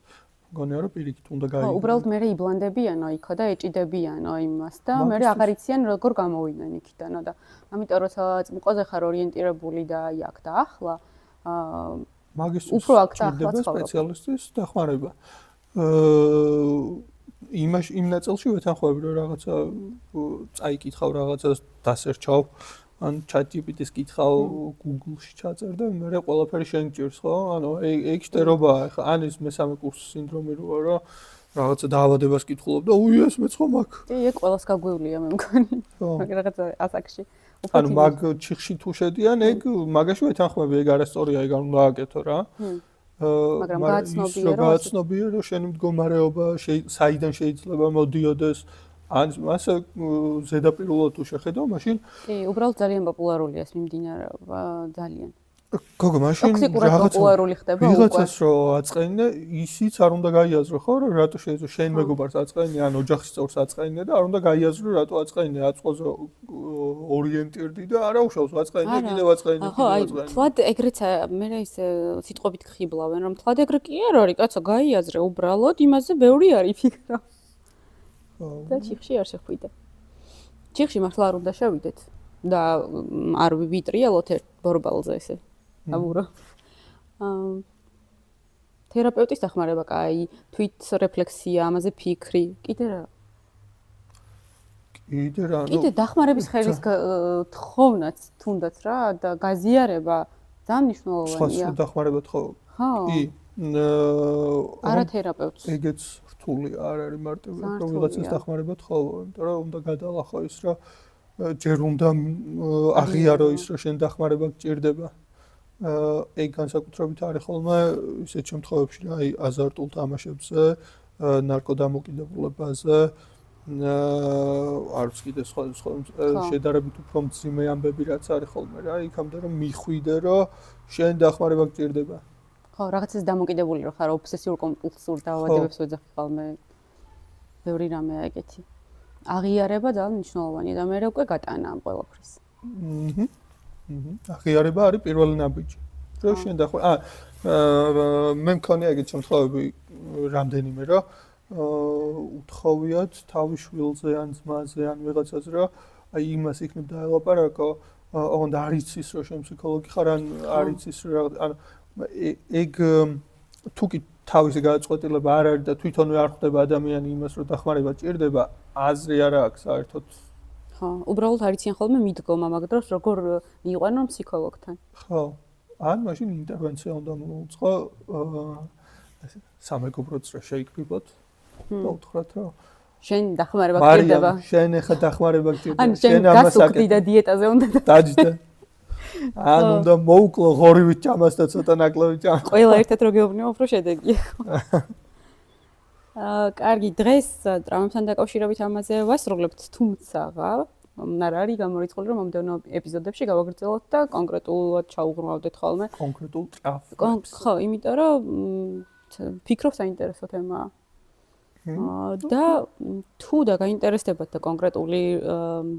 Speaker 2: მგონია რომ პირიქით უნდა გაიგო.
Speaker 1: ხო, უბრალოდ მე იბლანდებიანო იქო და ეჭიდებიანო იმას და მე აღარ იციან როგორ გამოვიდნენ იქიდანო და ამიტომ როცა აწმყოზე ხარ ორიენტირებული და აი აქ და ახლა
Speaker 2: მაგისტრის
Speaker 1: უფრო აქ და ახლა
Speaker 2: სპეციალისტის დახმარება. იმ ნაწილში ვეთანხმები რომ რაღაცა წაიკითხავ რაღაცას დასერჩავ ან ChatGPT-ს კითხავ Google-ში ჩაწერ და მე ყველაფერი შენ გჭირს ხო? ანუ ეგ შტერობაა ახლა ან ის მესამე კურსის სინდრომი როა რომ რაღაცა დაავადებას კითხულობ და უი ეს მეც ხომ აქ.
Speaker 1: კი, ეგ ყველას გაგვივლია მე მგონი. მაგ რაღაცა ასაკში.
Speaker 2: ანუ მაგ ჩიხში თუ შედიან ეგ მაგაში ვეთანხმები ეგ არასწორია ეგ არ უნდა აკეთო რა.
Speaker 1: მაგრამ
Speaker 2: გააცნობია რომ შენი მდგომარეობა საიდან შეიძლება მოდიოდეს ან მასე ზედაპირულად თუ შეხედო მაშინ
Speaker 1: კი უბრალოდ ძალიან პოპულარულია ეს მიმდინარეობა ძალიან
Speaker 2: გოგო მაშინ
Speaker 1: პოპულარული ხდება უკვე
Speaker 2: ვიღაცას რო აწყენინე ისიც არ უნდა გაიაზრო ხო რომ რატო შეიძლება შენ მეგობარს აწყენინე ან ოჯახის წევრს აწყენინე და არ უნდა გაიაზრო რატო აწყენინე აწყოზე ორიენტირდი და არა უშავს აწყენინე კიდევ აწყენინე
Speaker 1: ხო აი თვად ეგრეც მე ის სიტყვებით ხიბლავენ რომ თვად ეგრე კი არ არის კაცო გაიაზრე უბრალოდ იმაზე ბევრი არის ფიქრა და ჩიხში არ შეხვიდე. ჩიხში მართლა არ უნდა შევიდეთ და არ ვიტრიალოთ ერთ ბორბალზე ესე. აბურო. თერაპევტის დახმარება კაი, თვით რეფლექსია, ამაზე ფიქრი, კიდე რა. კიდე დახმარების ხელის თხოვნაც თუნდაც რა და გაზიარება ძალიან მნიშვნელოვანია.
Speaker 2: სხვა დახმარება თხოვ.
Speaker 1: ხო.
Speaker 2: კი.
Speaker 1: არა თერაპევტს.
Speaker 2: ეგეც რთული არ არის მარტივად რომ ვიღაცას დახმარება თხოვო, იმიტომ რომ უნდა გადალახო ის რომ ჯერ უნდა აღიარო ის რომ შენ დახმარება გჭირდება. ეგ განსაკუთრებით არის ხოლმე ისეთ შემთხვევებში რა აი აზარტულ თამაშებზე, ნარკოდამოკიდებულებაზე, არც კიდე სხვა შედარებით უფრო მძიმე ამბები რაც არის ხოლმე რა, იქამდე რომ მიხვიდე რომ შენ დახმარება გჭირდება.
Speaker 1: ხო, რაღაცას დამოკიდებული რო ხარ ობსესიურ კომპულსიურ დაავადებებს ვეძახი ხოლმე. ბევრი რამეა ეგეთი. აღიარება ძალიან მნიშვნელოვანია და მე უკვე გატანა ამ ყველაფრის.
Speaker 2: აღიარება არის პირველი ნაბიჯი. რო შენ მე მქონია ეგეთ შემთხვევები რამდენიმე, რომ უთხოვიათ თავის შვილზე ან ძმაზე ან ვიღაცაზე, რომ აი იმას იქნებ დაელაპარაკო, ოღონდ არ იცის, რომ შენ ფსიქოლოგი ხარ, ან არ იცის, რომ ან ეგ თუ კი თავისი გადაწყვეტილება არ არის და თვითონვე არ ხვდება ადამიანი იმას, რომ დახმარება ჭირდება, აზრი არ აქვს საერთოდ.
Speaker 1: ხო, უბრალოდ არიციან ხოლმე მიდგომა მაგ დროს როგორ მიიყვანონ ფსიქოლოგთან.
Speaker 2: ხო. ან მაშინ ინტერვენცია უნდა მოუწყო სამეგობროც რა შეიქმნებოდ და უთხრათ რომ
Speaker 1: შენ დახმარება გჭირდება.
Speaker 2: შენ ახლა დახმარება გჭირდება.
Speaker 1: ან შენ გასუქდი და დიეტაზე უნდა
Speaker 2: დაჯდა. ან უნდა მოუკლო ღორივით ჭამას და ცოტა ნაკლები ჭამა.
Speaker 1: ყველა ერთად რო გეუბნიო, უფრო შედეგია. კარგი, დღეს ტრავმებთან დაკავშირებით ამაზე ვასრულებთ, თუმცა არ არის გამორიცხული, რომ მომდევნო ეპიზოდებში გავაგრძელოთ და კონკრეტულად ჩაუღრმავდეთ ხოლმე.
Speaker 2: კონკრეტულ ტრაუმებს.
Speaker 1: ხო, იმიტომ რომ ფიქრობ საინტერესო თემაა. და თუ და გაინტერესდებათ და კონკრეტული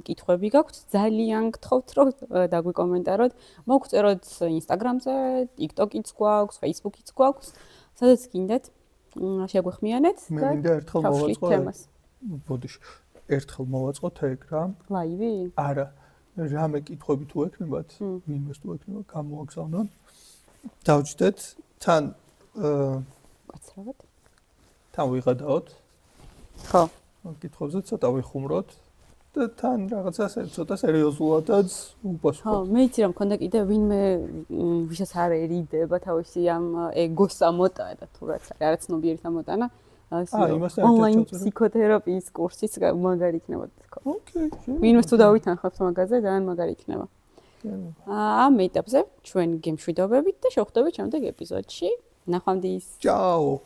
Speaker 1: კითხვები გაქვთ, ძალიან გთხოვთ, რომ დაგვიკომენტაროთ, მოგწეროთ Instagram-ზე, TikTok-იც გვაქვს, Facebook-იც გვაქვს, სადაც გინდათ შეგვეხმიანეთ
Speaker 2: მე მინდა ერთხელ მოვაწყო თემას. ბოდიში, ერთხელ მოვაწყოთ ეგ რა.
Speaker 1: ლაივი?
Speaker 2: არა. რამე კითხვები თუ ექნებათ, ვინმეს თუ ექნება, გამოაგზავნონ. დავჯდეთ, თან
Speaker 1: გაცრავად.
Speaker 2: თან ვიღადაოთ.
Speaker 1: ხო.
Speaker 2: კითხვებზე ცოტა ვიხუმროთ და თან რაღაცა ცოტა სერიოზულადაც უპასუხოთ.
Speaker 1: ხო, მე იცი რომ მქონდა კიდე ვინმე ვისაც არ ერიდება თავისი ამ ეგოს ამოტანა თუ რაც არის ცნობიერი ამოტანა. ონლაინ ფსიქოთერაპიის კურსიც მაგარი იქნება თქო.
Speaker 2: ოკეი.
Speaker 1: ვინმეს თუ დავითანხმებთ მაგაზე, ძალიან მაგარი იქნება. ამ ეტაპზე ჩვენ გემშვიდობებით და შევხვდებით შემდეგ ეპიზოდში. ნახვამდის.
Speaker 2: Ciao.